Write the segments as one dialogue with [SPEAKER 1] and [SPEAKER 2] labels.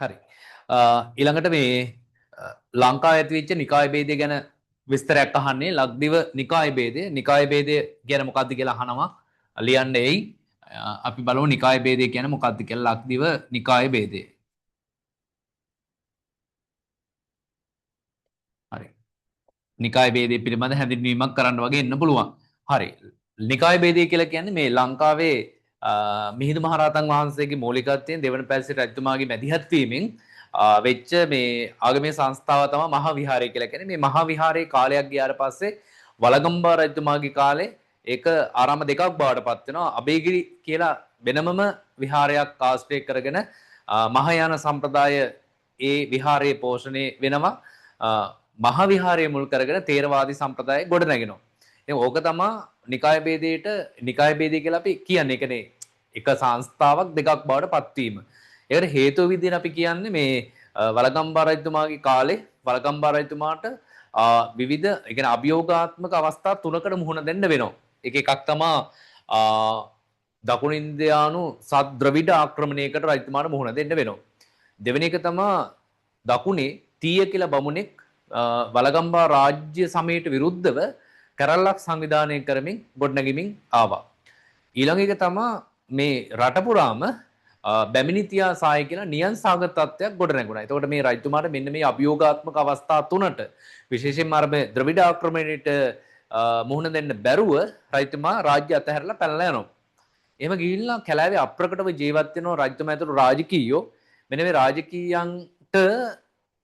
[SPEAKER 1] හරි. ඊළඟට මේ ලංකාවේ ඇතිවෙච්ච නිකාය ભેදය ගැන විස්තරයක් අහන්නේ ලක්දිව නිකාය ભેදය. නිකාය ભેදය කියන්නේ මොකක්ද කියලා අහනවා. ලියන්න එයි. අපි බලමු නිකාය ભેදය කියන්නේ මොකක්ද කියලා. ලක්දිව නිකාය ભેදය. හරි. නිකාය ભેදය පිළිබඳ හැඳින්වීමක් කරන්න වගේ ඉන්න පුළුවන්. හරි. නිකාය ભેදය කියලා කියන්නේ මේ ලංකාවේ මිහිඳු මහරහතන් වහන්සේගේ මූලිකත්වයෙන් දෙවන පැල්සේ රජතුමාගේ මැදිහත් වීමෙන් වෙච්ච මේ ආගමේ සංස්ථාව තමයි මහා විහාරය කියලා කියන්නේ. මේ මහා විහාරයේ කාලයක් ගියාට පස්සේ වලගම්බා රජතුමාගේ කාලේ ඒක ආරාම දෙකක් බවට පත් වෙනවා. අබේගිරි කියලා වෙනමම විහාරයක් ආශ්‍රය කරගෙන මහායාන සම්ප්‍රදාය ඒ විහාරයේ පෝෂණය වෙනවා. මහා විහාරය මුල් කරගෙන තේරවාදී සම්ප්‍රදාය ගොඩ නැගෙනවා. ඉතින් ඕක තමයි නිකාය ભેදයට නිකාය ભેදය කියලා අපි කියන්නේ. ඒ කියන්නේ එක සංස්ථාවක් දෙකක් බවට පත්වීම. ඒකට හේතුව විදිහට අපි කියන්නේ මේ වලගම්බා රජතුමාගේ කාලේ වලගම්බා රජතුමාට විවිධ ඒ කියන්නේ අභියෝගාත්මක අවස්ථා තුනකට මුහුණ දෙන්න වෙනවා. එකක් තමයි දකුණු ඉන්දියානු සද්ද්‍රවිඩ ආක්‍රමණයකට රජතුමාට මුහුණ දෙන්න වෙනවා. දෙවෙනි එක තමයි දකුණේ තීය කියලා බමුණෙක් වලගම්බා රාජ්‍ය සමයට විරුද්ධව කැරල්ලක් සංවිධානය කරමින් ගොඩනැගිමින් ආවා. ඊළඟ එක තමයි මේ රට පුරාම බැමිණිතියා සාය කියලා නියන් සාගත තත්ත්වයක් ගොඩ නැගුණා. එතකොට මේ රජතුමාට මෙන්න මේ අභියෝගාත්මක අවස්ථා තුනට විශේෂයෙන්ම අර මේ ද්‍රවිඩ ආක්‍රමණයට මුහුණ දෙන්න බැරුව රජතුමා රාජ්‍ය අතහැරලා පැනලා යනවා. එහෙම ගිහිල්ලා කැලෑවේ අප්‍රකටව ජීවත් වෙන රජතුමා ඇතුළු රාජකීයෝ මෙන්න මේ රාජකීයන්ට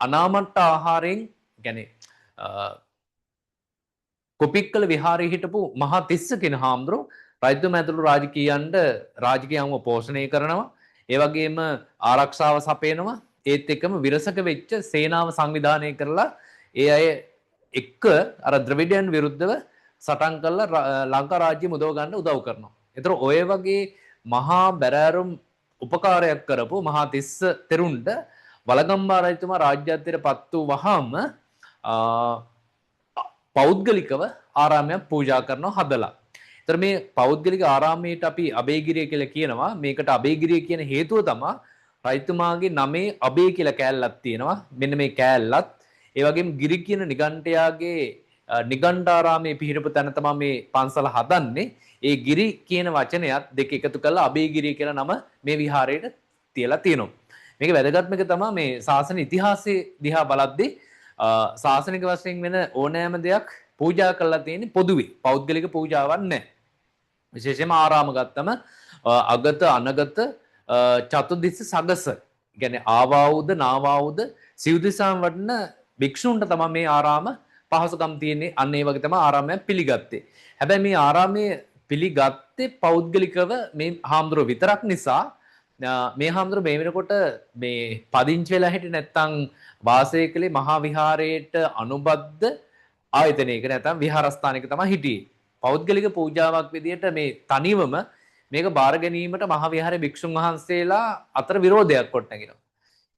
[SPEAKER 1] අනාමට්ට ආහාරයෙන් කියන්නේ කොපික්කල විහාරයේ හිටපු මහා තිස්ස කියන හාමුදුරුවෝ රජතුමා ඇතුළු රාජකීයන්ට රාජකීයන්ව පෝෂණය කරනවා. ඒ වගේම ආරක්ෂාව සපයනවා. ඒත් එක්කම විරසක වෙච්ච සේනාව සංවිධානය කරලා ඒ අය එක්ක අර ද්‍රවිඩයන් විරුද්ධව සටන් කරලා ලංකා රාජ්‍ය මුදව ගන්න උදව් කරනවා. ඒතර ඔය වගේ මහා බැරෑරුම් උපකාරයක් කරපු මහා තිස්ස තෙරුන්ට වලගම්බා රජතුමා රාජ්‍යත්වයට පත් වූ වහාම පෞද්ගලිකව ආරාමයක් පූජා කරනවා හදලා. ඒතර මේ පෞද්ගලික ආරාමයට අපි අබේගිරිය කියලා කියනවා. මේකට අබේගිරිය කියන හේතුව තමයි රජතුමාගේ නමේ අබේ කියලා කෑල්ලක් තියෙනවා. මෙන්න මේ කෑල්ලත් ඒ වගේම ගිරි කියන නිගණ්ඨයාගේ නිගණ්ඨාරාමයේ පිහිටපු තැන තමයි මේ පන්සල හදන්නේ. ඒ ගිරි කියන වචනයත් දෙක එකතු කරලා අබේගිරිය කියලා නම මේ විහාරයට තියලා තියෙනවා. මේක වැදගත්ම එක තමයි මේ ශාසන ඉතිහාසයේ දිහා බලද්දී ශාසනික වශයෙන් වෙන ඕනෑම දෙයක් පූජා කරලා තියෙන්නේ පොදුවේ. පෞද්ගලික පූජාවක් නැහැ. විශේෂයෙන්ම ආරාම ගත්තම අගත අනගත චතුදිස්ස සගස කියන්නේ ආවාවුද නාවාවුද සිව්දිසාම් වඩන භික්ෂුන්ට තමයි මේ ආරාම පහසුකම් තියෙන්නේ. අන්න ඒ වගේ තමයි ආරාමයක් පිළිගත්තේ. හැබැයි මේ ආරාමයේ පිළිගත්තේ පෞද්ගලිකව මේ හාමුදුරුවෝ විතරක් නිසා මේ හාමුදුරුවෝ මේ වෙනකොට මේ පදිංචි වෙලා හිටියේ නැත්තම් වාසය කළේ මහා විහාරයට අනුබද්ධ ආයතනයක නැත්නම් විහාරස්ථානයක තමයි හිටියේ. පෞද්ගලික පූජාවක් විදියට මේ තනිවම මේක බාර ගැනීමට මහා විහාරයේ භික්ෂුන් වහන්සේලා අතර විරෝධයක් කොට නැගිනවා.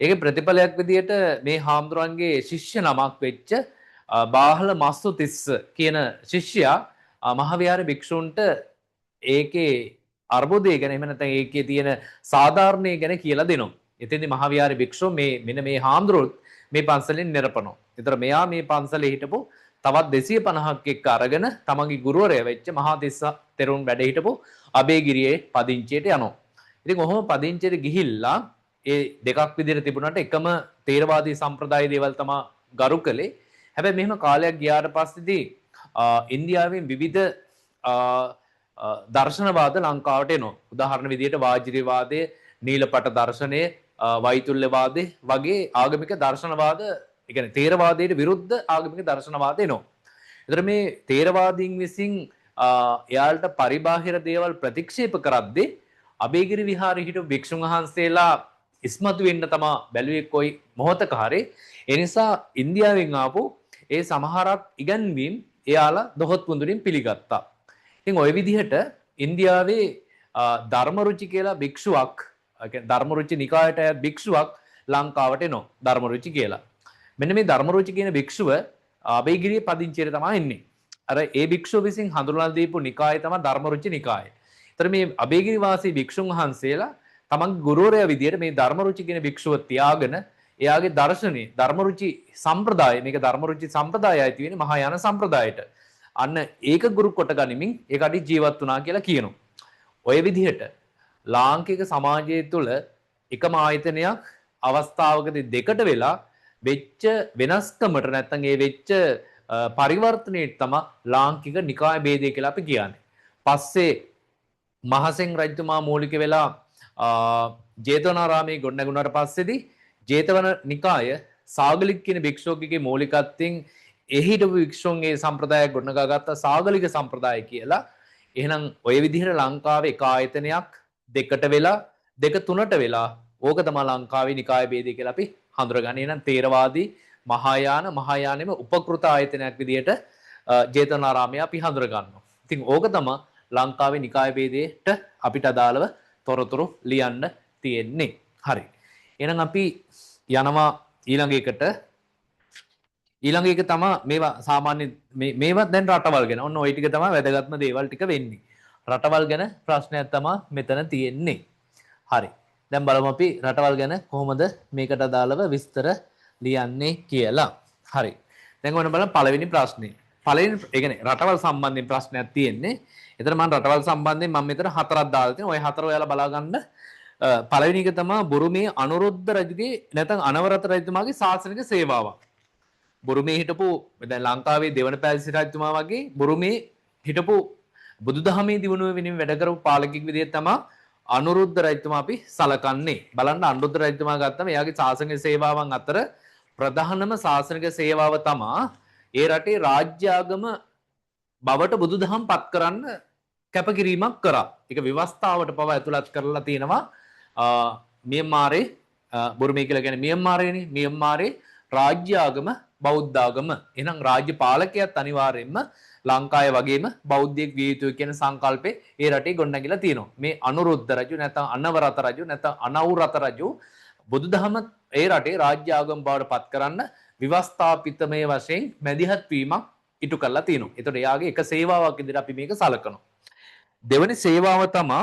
[SPEAKER 1] ඒකේ ප්‍රතිඵලයක් විදියට මේ හාමුදුරන්ගේ ශිෂ්‍ය නමක් වෙච්ච බාහල මස්සු තිස්ස කියන ශිෂ්‍යයා මහා විහාරයේ භික්ෂුන්ට ඒකේ අර්බුදය ගැන එහෙම නැත්නම් ඒකේ තියෙන සාධාරණය ගැන කියලා දෙනවා. එතෙන්දී මහා විහාරයේ භික්ෂුව මෙන්න මේ හාමුදුරුවෝ මේ පන්සලෙන් නිරපනවා. ඒතර මෙයා මේ පන්සලේ හිටපු තවත් 250ක් එක්ක අරගෙන තමන්ගේ ගුරුවරයා වෙච්ච මහා තිස්ස තෙරුන් වැඩ හිටපු අබේගිරියේ පදිංචියට යනවා. ඉතින් ඔහොම පදිංචියට ගිහිල්ලා ඒ දෙකක් විදිහට තිබුණාට එකම තේරවාදී සම්ප්‍රදාය දේවල් තමයි ගරු කළේ. හැබැයි මෙහෙම කාලයක් ගියාට පස්සේදී ඉන්දියාවෙන් විවිධ දර්ශනවාද ලංකාවට එනවා. උදාහරණ විදිහට වාජිරවාදය, නීලපට දර්ශනය, වෛතුල්‍යවාදය වගේ ආගමික දර්ශනවාද ඒ කියන්නේ තේරවාදයට විරුද්ධ ආගමික දර්ශනවාද එනවා. ඒතර මේ තේරවාදීන් විසින් එයාලට පරිබාහිර දේවල් ප්‍රතික්ෂේප කරද්දී අබේගිරි විහාරයේ හිටපු භික්ෂුන් වහන්සේලා ඉස්මතු වෙන්න තමයි බැලුවේ කොයි මොහොතක හරි. ඒ නිසා ඉන්දියාවෙන් ආපු ඒ සමහරක් ඉගැන්වීම් එයාලා දොහොත් වඳුරින් පිළිගත්තා. ඉතින් ওই විදිහට ඉන්දියාවේ ධර්මරුචි කියලා භික්ෂුවක්, ඒ කියන්නේ ධර්මරුචි නිකායට අයත් භික්ෂුවක් ලංකාවට එනවා. ධර්මරුචි කියලා. මෙන්න මේ ධර්මරුචි කියන භික්ෂුව අබේගිරියේ පදිංචියට තමයි ඉන්නේ. අර ඒ භික්ෂුව විසින් හඳුන්වලා දීපු නිකාය තමයි ධර්මරුචි නිකාය. ඒතර මේ අබේගිරි වාසී භික්ෂුන් වහන්සේලා තමන්ගේ ගුරුවරයා විදියට මේ ධර්මරුචි කියන භික්ෂුව තියාගෙන එයාගේ දර්ශනේ ධර්මරුචි සම්ප්‍රදාය මේක ධර්මරුචි සම්ප්‍රදායයි තියෙන්නේ මහායාන සම්ප්‍රදායට. අන්න ඒක ගුරු කොට ගනිමින් ඒකට ජීවත් වුණා කියලා කියනවා. ඔය විදිහට ලාංකික සමාජය තුළ එකම ආයතනයක් අවස්ථාවකදී දෙකට වෙලා වෙච්ච වෙනස්කමට නැත්නම් ඒ වෙච්ච පරිවර්තනයේ තමයි ලාංකික නිකාය ભેදය කියලා අපි කියන්නේ. පස්සේ මහසෙන් රජතුමා මූලික වෙලා ජේතවනාරාමයේ ගොඩනැගුණාට පස්සේදී ජේතවන නිකාය සාගලික කියන භික්ෂුවකගේ මූලිකත්වයෙන් එහිටපු භික්ෂුන්ගේ සම්ප්‍රදායක් ගොඩනගා ගත්ත සාගලික සම්ප්‍රදාය කියලා. එහෙනම් ඔය විදිහට ලංකාවේ එක ආයතනයක් දෙකට වෙලා දෙක තුනට වෙලා ඕක තමයි ලංකාවේ නිකාය ભેදය කියලා අපි හඳුරගන්නේ. එහෙනම් තේරවාදී මහායානෙම උපකෘත ආයතනයක් විදිහට ජේතවනාරාමය අපි හඳුර ගන්නවා. ඉතින් ඕක තමයි ලංකාවේ නිකාය ભેදයට අපිට අදාළව තොරතුරු ලියන්න තියෙන්නේ. හරි. එහෙනම් අපි යනවා ඊළඟ එකට. ඊළඟ එක තමයි මේවා සාමාන්‍ය මේවත් දැන් රටවල් ගැන. ඔන්න ওই ටික තමයි වැදගත්ම දේවල් ටික වෙන්නේ. රටවල් ගැන ප්‍රශ්නයක් තමයි මෙතන තියෙන්නේ. හරි. දැන් බලමු අපි රටවල් ගැන කොහොමද මේකට අදාළව විස්තර ලියන්නේ කියලා. හරි. දැන් ඔන්න බලන්න පළවෙනි ප්‍රශ්නේ. පළවෙනි ඒ කියන්නේ රටවල් සම්බන්ධයෙන් ප්‍රශ්නයක් තියෙන්නේ. එතන මම රටවල් සම්බන්ධයෙන් මම මෙතන හතරක් දාලා තියෙනවා. ওই හතර ඔයාලා බලා ගන්න. පළවෙනි එක තමයි බුරුමේ අනුරුද්ධ රජුගේ නැත්නම් අනවරත රජතුමාගේ ශාසනික සේවාවක්. බුරුමේ හිටපු දැන් ලංකාවේ දෙවන පැවිදි රජතුමා වගේ බුරුමේ හිටපු බුදුදහමේ දිනුව වෙනින් වැඩ කරපු පාලකෙක් විදිහට තමයි අනුරුද්ධ රජතුමා අපි සලකන්නේ. බලන්න අනුරුද්ධ රජතුමා ගත්තම එයාගේ ශාසනික සේවාවන් අතර ප්‍රධානම ශාසනික සේවාව තමයි ඒ රටේ රාජ්‍ය ආගම බවට බුදුදහම පත් කරන්න කැපකිරීමක් කරා. ඒක ව්‍යවස්ථාවට පව ඇතුළත් කරලා තියෙනවා. මියන්මාරේ බුරුමේ කියලා කියන්නේ මියන්මාරේනේ. මියන්මාරේ රාජ්‍ය ආගම බෞද්ධ ආගම. එහෙනම් රාජ්‍ය පාලකයාත් අනිවාර්යයෙන්ම ලංකාවේ වගේම බෞද්ධයෙක් විය යුතුයි කියන සංකල්පේ ඒ රටේ ගොඩනැගිලා තියෙනවා. මේ අනුරුද්ධ රජු නැත්නම් අනවරත රජු නැත්නම් අනවුරත රජු බුදුදහම ඒ රටේ රාජ්‍ය ආගම බවට පත් කරන්න ව්‍යවස්ථාපිතමය වශයෙන් මැදිහත් වීමක් ඉටු කරලා තියෙනවා. ඒතකොට එයාගේ එක සේවාවක් විදිහට අපි මේක සලකනවා. දෙවැනි සේවාව තමයි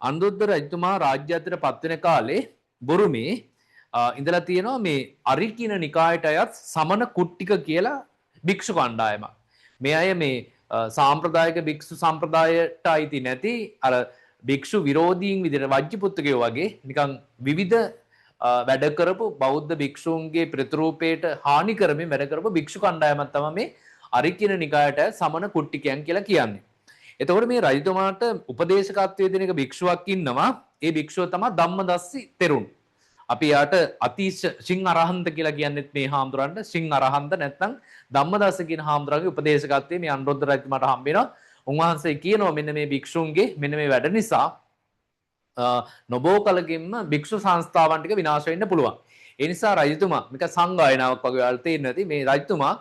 [SPEAKER 1] අනුරුද්ධ රජතුමා රාජ්‍යයට පත් වෙන කාලේ බුරුමේ ඉඳලා තියෙනවා මේ අරිකින නිකායට අයත් සමන කුට්ටික කියලා භික්ෂු කණ්ඩායමක්. මේ අය මේ සාම්ප්‍රදායික භික්ෂු සම්ප්‍රදායට අයිති නැති අර භික්ෂු විරෝධීන් විදිහට වජ්ජිපුත්තකයෝ වගේ නිකන් විවිධ වැඩ කරපු බෞද්ධ භික්ෂූන්ගේ ප්‍රතිරූපයට හානි කරමින් වැඩ කරපු භික්ෂු කණ්ඩායමක් තමයි මේ අරිකින නිකායට සමන කුට්ටිකයන් කියලා කියන්නේ. එතකොට මේ රජතුමාට උපදේශකත්වයේ දෙන එක භික්ෂුවක් ඉන්නවා. ඒ භික්ෂුව තමයි ධම්මදස්සි තෙරුන්. අපි යාට අතිශ සිං අරහන්ත කියලා කියන්නේත් මේ හාමුදුරන්ට සිං අරහන්ත නැත්නම් ධම්මදස්ස කියන හාමුදුරන්ගේ උපදේශකත්වයේ මේ අනුරුද්ධ රජතුමාට හම්බ වෙනවා. උන්වහන්සේ කියනවා මෙන්න මේ භික්ෂුන්ගේ මෙන්න මේ වැඩ නිසා නොබෝ කලකින්ම භික්ෂු සංස්ථාවන් ටික විනාශ වෙන්න පුළුවන්. ඒ නිසා රජතුමා මේක සංගායනාවක් වගේ වල තේරෙන්නේ නැති මේ රජතුමා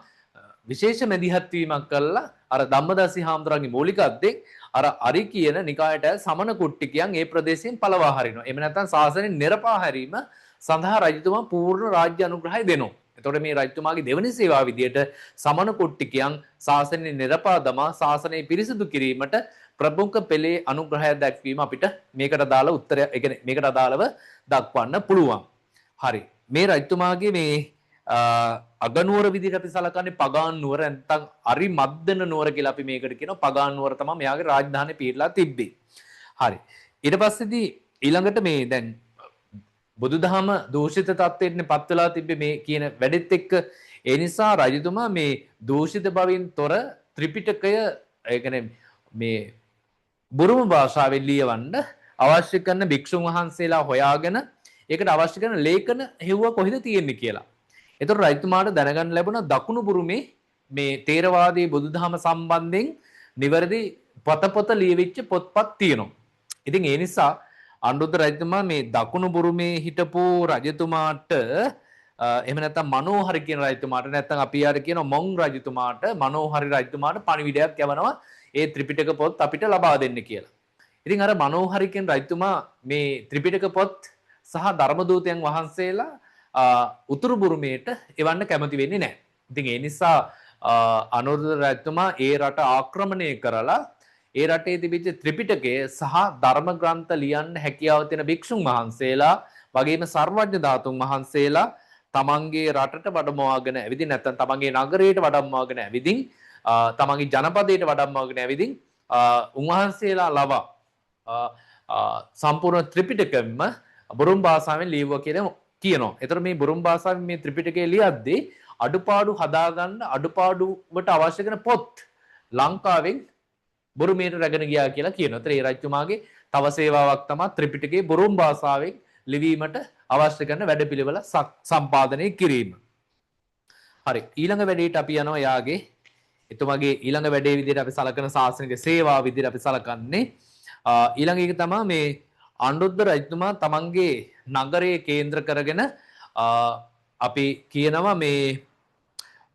[SPEAKER 1] විශේෂ මැදිහත් වීමක් කළා අර ධම්මදස්සි හාමුදුරන්ගේ මූලිකත්වයෙන් අර අරි කියන නිකායට සමන කුට්ටිකයන් ඒ ප්‍රදේශයෙන් පළවා හරිනවා. එහෙම නැත්නම් ශාසනය නිරපා හැරීම සඳහා රජතුමා පූර්ණ රාජ්‍ය අනුග්‍රහය දෙනවා. එතකොට මේ රජතුමාගේ දෙවනි සේවාව විදියට සමන කුට්ටිකයන් ශාසනය නිරපා දමා ශාසනය පිරිසිදු කිරීමට ප්‍රමුඛ පෙළේ අනුග්‍රහය දැක්වීම අපිට මේකට අදාළ උත්තරය ඒ කියන්නේ මේකට අදාළව දක්වන්න පුළුවන්. හරි. මේ රජතුමාගේ මේ අගනුවර විදිහට අපි සලකන්නේ පගාන් නුවර නැත්නම් අරි මද්දන නුවර කියලා අපි මේකට කියනවා. පගාන් නුවර තමයි මෙයාගේ රාජධානිය පිහිටලා තිබ්බේ. හරි. ඊට පස්සේදී ඊළඟට මේ දැන් බුදුදහම දූෂිත තත්ත්වයට පත් වෙලා තිබ්බේ මේ කියන වැඩෙත් එක්ක ඒ නිසා රජතුමා මේ දූෂිත බවින් තොර ත්‍රිපිටකය ඒ කියන්නේ මේ බුරුම භාෂාවෙන් ලියවන්න අවශ්‍ය කරන භික්ෂුන් වහන්සේලා හොයාගෙන ඒකට අවශ්‍ය කරන ලේඛන හෙව්වා කොහෙද තියෙන්නේ කියලා. එතකොට රජතුමාට දැනගන්න ලැබුණා දකුණු බුරුමේ මේ තේරවාදී බුදුදහම සම්බන්ධයෙන් නිවැරදි පොත ලියවිච්ච පොත්පත් තියෙනවා. ඉතින් ඒ නිසා අනුරුද්ධ රජතුමා මේ දකුණු බුරුමේ හිටපු රජතුමාට එහෙම නැත්නම් මනෝහරි කියන රජතුමාට නැත්නම් අපි යාර කියන මොං රජතුමාට මනෝහරි රජතුමාට පණිවිඩයක් යවනවා ඒ ත්‍රිපිටක පොත් අපිට ලබා දෙන්න කියලා. ඉතින් අර මනෝහරි කියන රජතුමා මේ ත්‍රිපිටක පොත් සහ ධර්මදූතයන් වහන්සේලා උතුරු බුරුමේට එවන්න කැමති වෙන්නේ නැහැ. ඉතින් ඒ නිසා අනුරුද්ධ රජතුමා ඒ රට ආක්‍රමණය කරලා ඒ රටේ තිබිච්ච ත්‍රිපිටකය සහ ධර්ම ග්‍රන්ථ ලියන්න හැකියාව තියෙන භික්ෂුන් වහන්සේලා වගේම සර්වඥ ධාතුන් වහන්සේලා තමන්ගේ රටට වඩමවාගෙන ඇවිදින් නැත්නම් තමන්ගේ නගරයට වඩම්මවාගෙන ඇවිදින් තමන්ගේ ජනපදයට වඩම්මවාගෙන ඇවිදින් උන්වහන්සේලා ලවා සම්පූර්ණ ත්‍රිපිටකෙම බුරුම් භාෂාවෙන් ලියුවා කියලා කියනවා. ඒතර මේ බුරුම් භාෂාවෙන් මේ ත්‍රිපිටකය ලියද්දී අඩුපාඩු හදාගන්න අඩුපාඩුවට අවශ්‍ය කරන පොත් ලංකාවෙන් බුරුමයට රැගෙන ගියා කියලා කියනවා. ඒතර ඒ රජතුමාගේ තව සේවාවක් තමයි ත්‍රිපිටකයේ බුරුම් භාෂාවෙන් ලිවීමට අවශ්‍ය කරන වැඩපිළිවෙල සම්පාදනය කිරීම. හරි ඊළඟ වැඩේට අපි යනවා යාගේ එතුමාගේ ඊළඟ වැඩේ විදිහට අපි සලකන ශාසනික සේවාව විදිහට අපි සලකන්නේ ඊළඟ එක තමයි මේ අනුරුද්ධ රජතුමා තමන්ගේ නගරයේ කේන්ද්‍ර කරගෙන අපි කියනවා මේ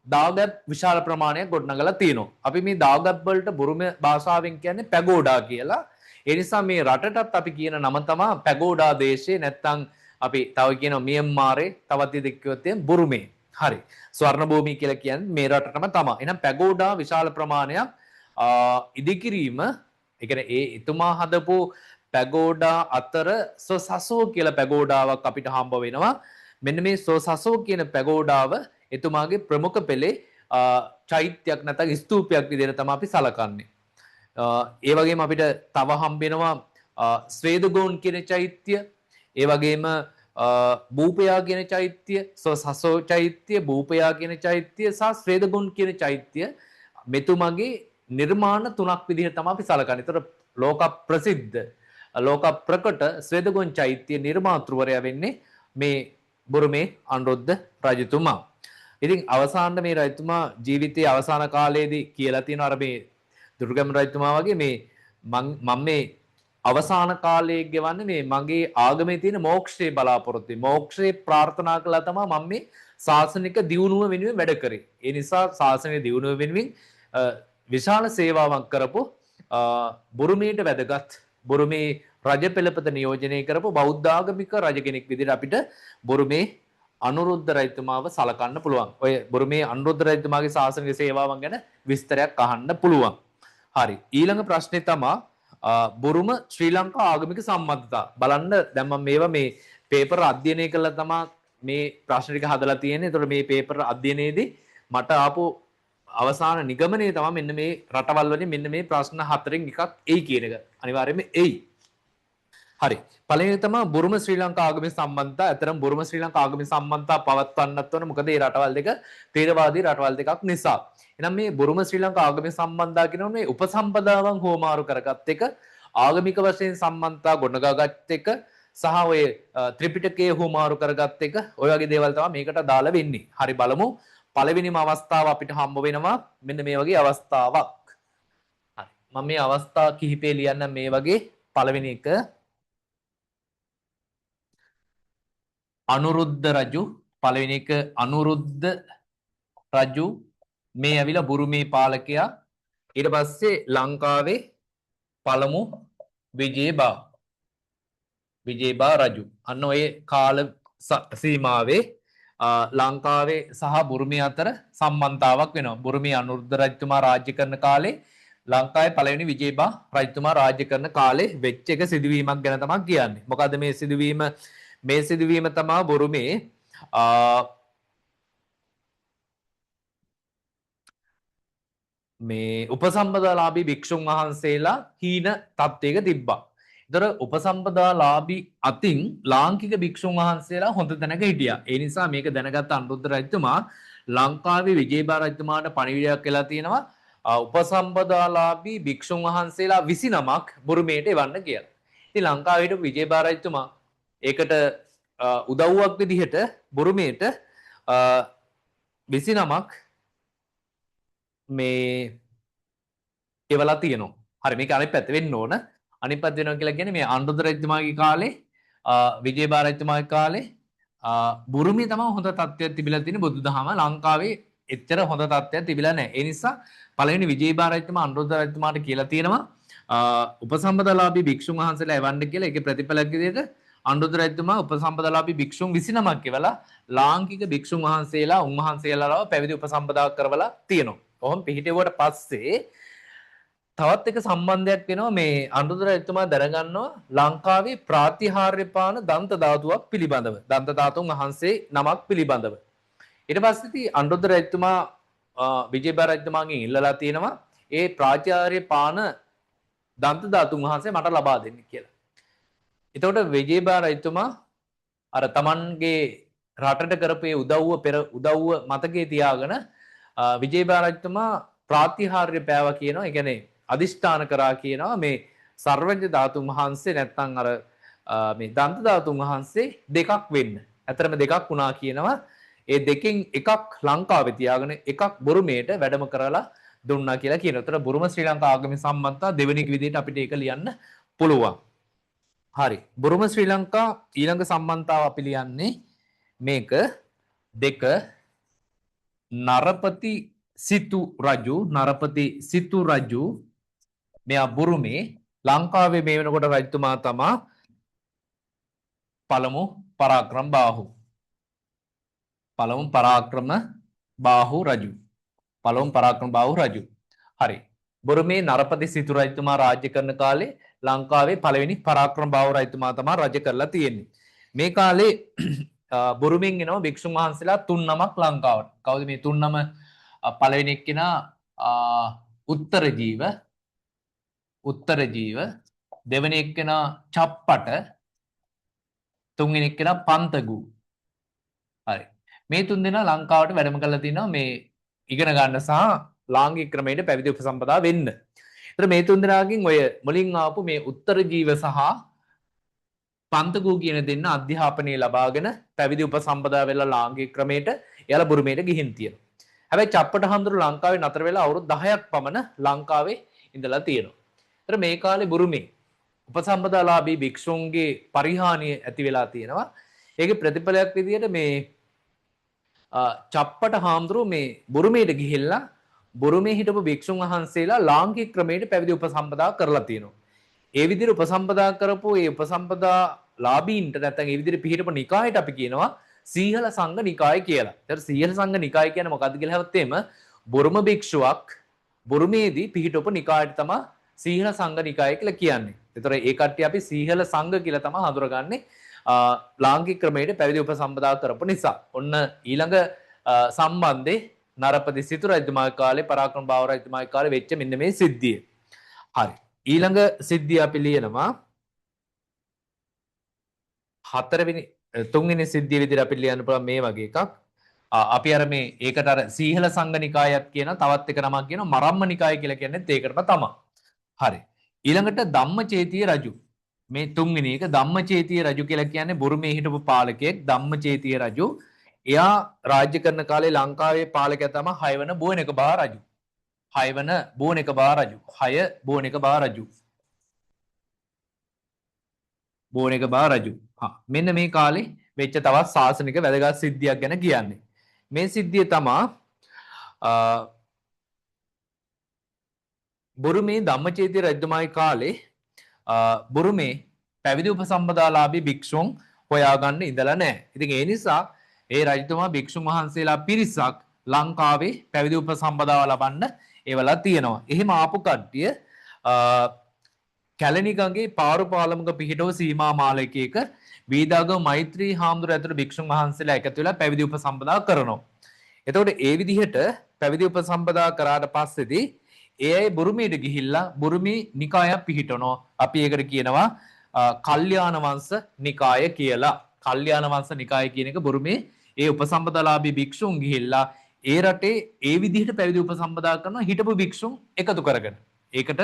[SPEAKER 1] දාගැබ් විශාල ප්‍රමාණයක් ගොඩනගලා තියෙනවා. අපි මේ දාගැබ් වලට බුරුම භාෂාවෙන් කියන්නේ පැගෝඩා කියලා. ඒ නිසා මේ රටටත් අපි කියන නම තමයි පැගෝඩා දේශේ නැත්නම් අපි තව කියනවා මියන්මාරේ තවත් දෙයක් කිව්වොත් බුරුමේ. හරි. ස්වර්ණ භූමිය කියලා කියන්නේ මේ රටටම තමයි. එහෙනම් පැගෝඩා විශාල ප්‍රමාණයක් ඉදිකිරීම ඒ කියන්නේ ඒ එතුමා හදපු පැගෝඩා අතර සොසසෝ කියලා පැගෝඩාවක් අපිට හම්බ වෙනවා. මෙන්න මේ සොසසෝ කියන පැගෝඩාව එතුමාගේ ප්‍රමුඛ පෙළේ චෛත්‍යයක් නැත්නම් ස්තූපයක් විදිහට තමයි අපි සලකන්නේ. ඒ වගේම අපිට තව හම්බ වෙනවා ස්වේදගෝන් කියන චෛත්‍ය, ඒ වගේම බූපයා කියන චෛත්‍ය, සොසසෝ චෛත්‍ය, බූපයා කියන චෛත්‍ය සහ ස්වේදගෝන් කියන චෛත්‍ය මෙතුමාගේ නිර්මාණ තුනක් විදිහට තමයි අපි සලකන්නේ. ඒතර ලෝක ප්‍රසිද්ධ ලෝක ප්‍රකට ස්වේදගොන් චෛත්‍ය නිර්මාතෘවරයා වෙන්නේ මේ බුරුමේ අනුරුද්ධ රජතුමා. ඉතින් අවසානයේ මේ රජතුමා ජීවිතයේ අවසාන කාලයේදී කියලා තියෙනවා අර මේ දුර්ගම රජතුමා වගේ මේ මම මේ අවසාන කාලයේ ගෙවන්නේ මේ මගේ ආගමේ තියෙන මෝක්ෂේ බලාපොරොත්තු වෙයි. මෝක්ෂේ ප්‍රාර්ථනා කළා තමයි මම මේ ශාසනික දියුණුව වෙනුවෙන් වැඩ කරේ. ඒ නිසා ශාසනික දියුණුව වෙනුවෙන් විශාල සේවාවක් කරපු බුරුමේට වැදගත් බුරුමේ රජ පෙළපත නියෝජනය කරපු බෞද්ධ ආගමික රජ කෙනෙක් විදිහට අපිට බුරුමේ අනුරුද්ධ රජතුමාව සලකන්න පුළුවන්. ඔය බුරුමේ අනුරුද්ධ රජතුමාගේ ශාසනික සේවාවන් ගැන විස්තරයක් අහන්න පුළුවන්. හරි. ඊළඟ ප්‍රශ්නේ තමයි බුරුම ශ්‍රී ලංකා ආගමික සම්බන්ධතා. බලන්න දැන් මම මේවා මේ පේපර් අධ්‍යයනය කළා තමයි මේ ප්‍රශ්න ටික හදලා තියෙන්නේ. ඒතකොට මේ පේපර් අධ්‍යයනයේදී මට ආපු අවසාන නිගමනය තමයි මෙන්න මේ රටවල් වලින් මෙන්න මේ ප්‍රශ්න හතරෙන් එකක් එයි කියන එක. අනිවාර්යයෙන්ම එයි. හරි. පළවෙනි තමයි බුරුම ශ්‍රී ලංකා ආගමික සම්බන්ධතා. අතරම බුරුම ශ්‍රී ලංකා ආගමික සම්බන්ධතා පවත්වන්නත් ඕන. මොකද මේ රටවල් දෙක තේරවාදී රටවල් දෙකක් නිසා. එහෙනම් මේ බුරුම ශ්‍රී ලංකා ආගමික සම්බන්ධතා කියනවා මේ උපසම්පදාවන් හෝමාරු කරගත් එක, ආගමික වශයෙන් සම්බන්ධතා ගොඩනගාගත් එක සහ ඔය ත්‍රිපිටකයේ හෝමාරු කරගත් එක ඔය වගේ දේවල් තමයි මේකට දාලා වෙන්නේ. හරි බලමු. පළවෙනිම අවස්ථාව අපිට හම්බ වෙනවා මෙන්න මේ වගේ අවස්ථාවක්. හරි. මම මේ අවස්ථා කිහිපේ ලියන්න මේ වගේ පළවෙනි එක අනුරුද්ධ රජු පළවෙනි එක අනුරුද්ධ රජු මේ ඇවිල්ලා බුරුමේ පාලකයා ඊට පස්සේ ලංකාවේ පළමු විජේබා රජු අන්න ඔය කාල සීමාවේ ලංකාවේ සහ බුරුමේ අතර සම්බන්ධතාවක් වෙනවා. බුරුමේ අනුරුද්ධ රජතුමා රාජ්‍ය කරන කාලේ ලංකාවේ පළවෙනි විජේබා රජතුමා රාජ්‍ය කරන කාලේ වෙච්ච එක සිදුවීමක් ගැන තමයි කියන්නේ. මොකද මේ සිදුවීම තමයි බුරුමේ මේ උපසම්පදාලාභී භික්ෂුන් වහන්සේලා හීන තත්ත්වයක තිබ්බා. ඒතර උපසම්පදාලාභී අතින් ලාංකික භික්ෂුන් වහන්සේලා හොඳ තැනක හිටියා. ඒ නිසා මේක දැනගත්ත අනුරුද්ධ රජතුමා ලංකාවේ විජේබා රජතුමාට පණිවිඩයක් කියලා තියෙනවා උපසම්පදාලාභී භික්ෂුන් වහන්සේලා 29ක් බුරුමේට එවන්න කියලා. ඉතින් ලංකාවේ හිටපු විජේබා රජතුමා ඒකට උදව්වක් විදිහට බුරුමේට 29ක් මේ එවලා තියෙනවා. හරි මේක අනිත් පැත්ත වෙන්න ඕන. අනිත් පැත්ත වෙනවා කියලා කියන්නේ මේ අනුරුද්ධ රජතුමාගේ කාලේ විජේබා රජතුමාගේ කාලේ බුරුමේ තමයි හොඳ තත්ත්වයක් තිබිලා තියෙන බුදුදහම ලංකාවේ එච්චර හොඳ තත්ත්වයක් තිබිලා නැහැ. ඒ නිසා පළවෙනි විජේබා රජතුමා අනුරුද්ධ රජතුමාට කියලා තියෙනවා උපසම්පදාලාභී භික්ෂුන් වහන්සේලා එවන්න කියලා. ඒකේ ප්‍රතිඵලයක් විදිහට අනුරුද්ධ රජතුමා උපසම්පදාලාභී භික්ෂුන් 29ක් එවලා ලාංකික භික්ෂුන් වහන්සේලා උන්වහන්සේලාව පැවිදි උපසම්පදා කරවලා තියෙනවා. කොහොම පිහිටෙවුවට පස්සේ තවත් එක සම්බන්ධයක් වෙනවා මේ අනුරුද්ධ රජතුමා දැනගන්නවා ලංකාවේ ප්‍රාතිහාර්ය පාන දන්ත ධාතුවක් පිළිබඳව. දන්ත ධාතුන් වහන්සේ නමක් පිළිබඳව. ඊට පස්සේ ඉතින් අනුරුද්ධ රජතුමා විජේබා රජතුමාගෙන් ඉල්ලලා තියෙනවා ඒ ප්‍රාතිහාර්ය පාන දන්ත ධාතුන් වහන්සේ මට ලබා දෙන්න කියලා. එතකොට විජේබා රජතුමා අර තමන්ගේ රටට කරපු උදව්ව මතකයේ තියාගෙන විජේබා රජතුමා ප්‍රාතිහාර්ය පෑවා කියනවා. ඒ කියන්නේ අදිෂ්ඨාන කරා කියනවා මේ සර්වඥ ධාතුන් වහන්සේ නැත්නම් අර මේ දන්ත ධාතුන් වහන්සේ දෙකක් වෙන්න. ඇතරම දෙකක් වුණා කියනවා. ඒ දෙකෙන් එකක් ලංකාවේ තියාගෙන එකක් බුරුමේට වැඩම කරලා දුන්නා කියලා කියනවා. ඒතර බුරුම ශ්‍රී ලංකා ආගමේ සම්බන්ධතා දෙවෙනි විදිහට අපිට ඒක ලියන්න පුළුවන්. හරි. බුරුම ශ්‍රී ලංකා ඊළඟ සම්බන්ධතාව අපි ලියන්නේ මේක දෙක නරපති සිතු රජු මෙයා බුරුමේ ලංකාවේ මේ වෙනකොට රජතුමා තමා පළමු පරාක්‍රම බාහු රජු. හරි. බුරුමේ නරපති සිතු රජතුමා රාජ්‍ය කරන කාලේ ලංකාවේ පළවෙනි පරාක්‍රම බාහු රජතුමා තමා රජ කරලා තියෙන්නේ. මේ කාලේ බුරුමෙන් එනවා භික්ෂුන් වහන්සේලා 3 නමක් ලංකාවට. කවුද මේ 3 නම? පළවෙනි එක්කෙනා උත්තර ජීව, දෙවෙනි එක්කෙනා චප්පට, තුන්වෙනි එක්කෙනා පන්තගු. හරි. මේ 3 දෙනා ලංකාවට වැඩම කරලා තිනවා මේ ඉගෙන ගන්න සහ ලාංකික ක්‍රමයට පැවිදි උපසම්පදා වෙන්න. ඒතර මේ 3 දෙනාගෙන් ඔය මුලින් ආපු මේ උත්තර ජීව සහ පන්තගු කියන දෙන්න අධ්‍යාපනය ලබාගෙන පැවිදි උපසම්පදා වෙලා ලාංකික ක්‍රමයට එයාලා බුරුමේට ගිහින් තියෙනවා. හැබැයි චප්පට හඳුරු ලංකාවේ නතර වෙලා අවුරුදු 10ක් පමණ ලංකාවේ ඉඳලා තියෙනවා. ඒතර මේ කාලේ බුරුමේ උපසම්පදාලාභී භික්ෂුන්ගේ පරිහානිය ඇති වෙලා තියෙනවා. ඒකේ ප්‍රතිඵලයක් විදියට මේ චප්පට හාමුදුරුව මේ බුරුමේට ගිහිල්ලා බුරුමේ හිටපු භික්ෂුන් වහන්සේලා ලාංකික ක්‍රමයට පැවිදි උපසම්පදා කරලා තියෙනවා. ඒ විදිහට උපසම්පදා කරපු ඒ උපසම්පදා ලාභීන්ට නැත්නම් ඒ විදිහට පිළිහිටපු නිකායට අපි කියනවා සීහල සංඝ නිකාය කියලා. ඒතර සීහල සංඝ නිකාය කියන්නේ මොකක්ද කියලා හැවොත් එම බුරුම භික්ෂුවක් බුරුමේදී පිළිහිටපු නිකායට තමයි සීහල සංඝ නිකාය කියලා කියන්නේ. ඒතර ඒ කට්ටිය අපි සීහල සංඝ කියලා තමයි හඳුරගන්නේ ලාංකික ක්‍රමයට පැවිදි උපසම්පදා කරපු නිසා. ඔන්න ඊළඟ සම්බන්ධේ නරපති සිතු රජතුමාගේ කාලේ පරාක්‍රම බාහු රජතුමාගේ කාලේ වෙච්ච මෙන්න මේ සිද්ධිය. හරි. ඊළඟ සිද්ධිය අපි ලියනවා තුන්වෙනි සිද්ධිය විදිහට අපි ලියන්න පුළුවන් මේ වගේ එකක්. අපි අර මේ ඒකට අර සීහල සංඝ නිකායත් කියන තවත් එක නමක් කියනවා මරම්ම නිකාය කියලා කියන්නේත් ඒකටම තමයි. හරි. ඊළඟට ධම්මචේතිය රජු. මේ තුන්වෙනි එක ධම්මචේතිය රජු කියලා කියන්නේ බුරුමේ හිටපු පාලකයෙක් ධම්මචේතිය රජු. එයා රාජ්‍ය කරන කාලේ ලංකාවේ පාලකයා තමයි 6 වන බෝවැනක බා රජු. 6 වන බෝවැනක බා රජු. 6 බෝවැනක බා රජු. බෝවැනක බා රජු. මෙන්න මේ කාලේ වෙච්ච තවත් ශාසනික වැදගත් සිද්ධියක් ගැන කියන්නේ. මේ සිද්ධිය තමයි බුරුමේ ධම්මචේතිය රජතුමාගේ කාලේ බුරුමේ පැවිදි උපසම්පදාලාභී භික්ෂුන් හොයාගන්න ඉඳලා නැහැ. ඉතින් ඒ නිසා ඒ රජතුමා භික්ෂුන් වහන්සේලා පිරිසක් ලංකාවේ පැවිදි උපසම්පදාව ලබන්න ඒවලා තියෙනවා. එහෙම ආපු කට්ටිය කැලණිගඟේ පාරුපාලමක පිහිටව සීමා මාලකයක වීදාගම මෛත්‍රී හාමුදුර ඇතුළු භික්ෂුන් වහන්සේලා එකතු වෙලා පැවිදි උපසම්පදා කරනවා. එතකොට ඒ විදිහට පැවිදි උපසම්පදා කරාට පස්සේදී ඒ අය බුරුමේට ගිහිල්ලා බුරුමේ නිකායක් පිහිටවනවා. අපි ඒකට කියනවා කල්යාණ වංශ නිකාය කියලා. කල්යාණ වංශ නිකාය කියන එක බුරුමේ ඒ උපසම්පදාලාභී භික්ෂුන් ගිහිල්ලා ඒ රටේ ඒ විදිහට පැවිදි උපසම්පදා කරනවා හිටපු භික්ෂුන් එකතු කරගෙන. ඒකට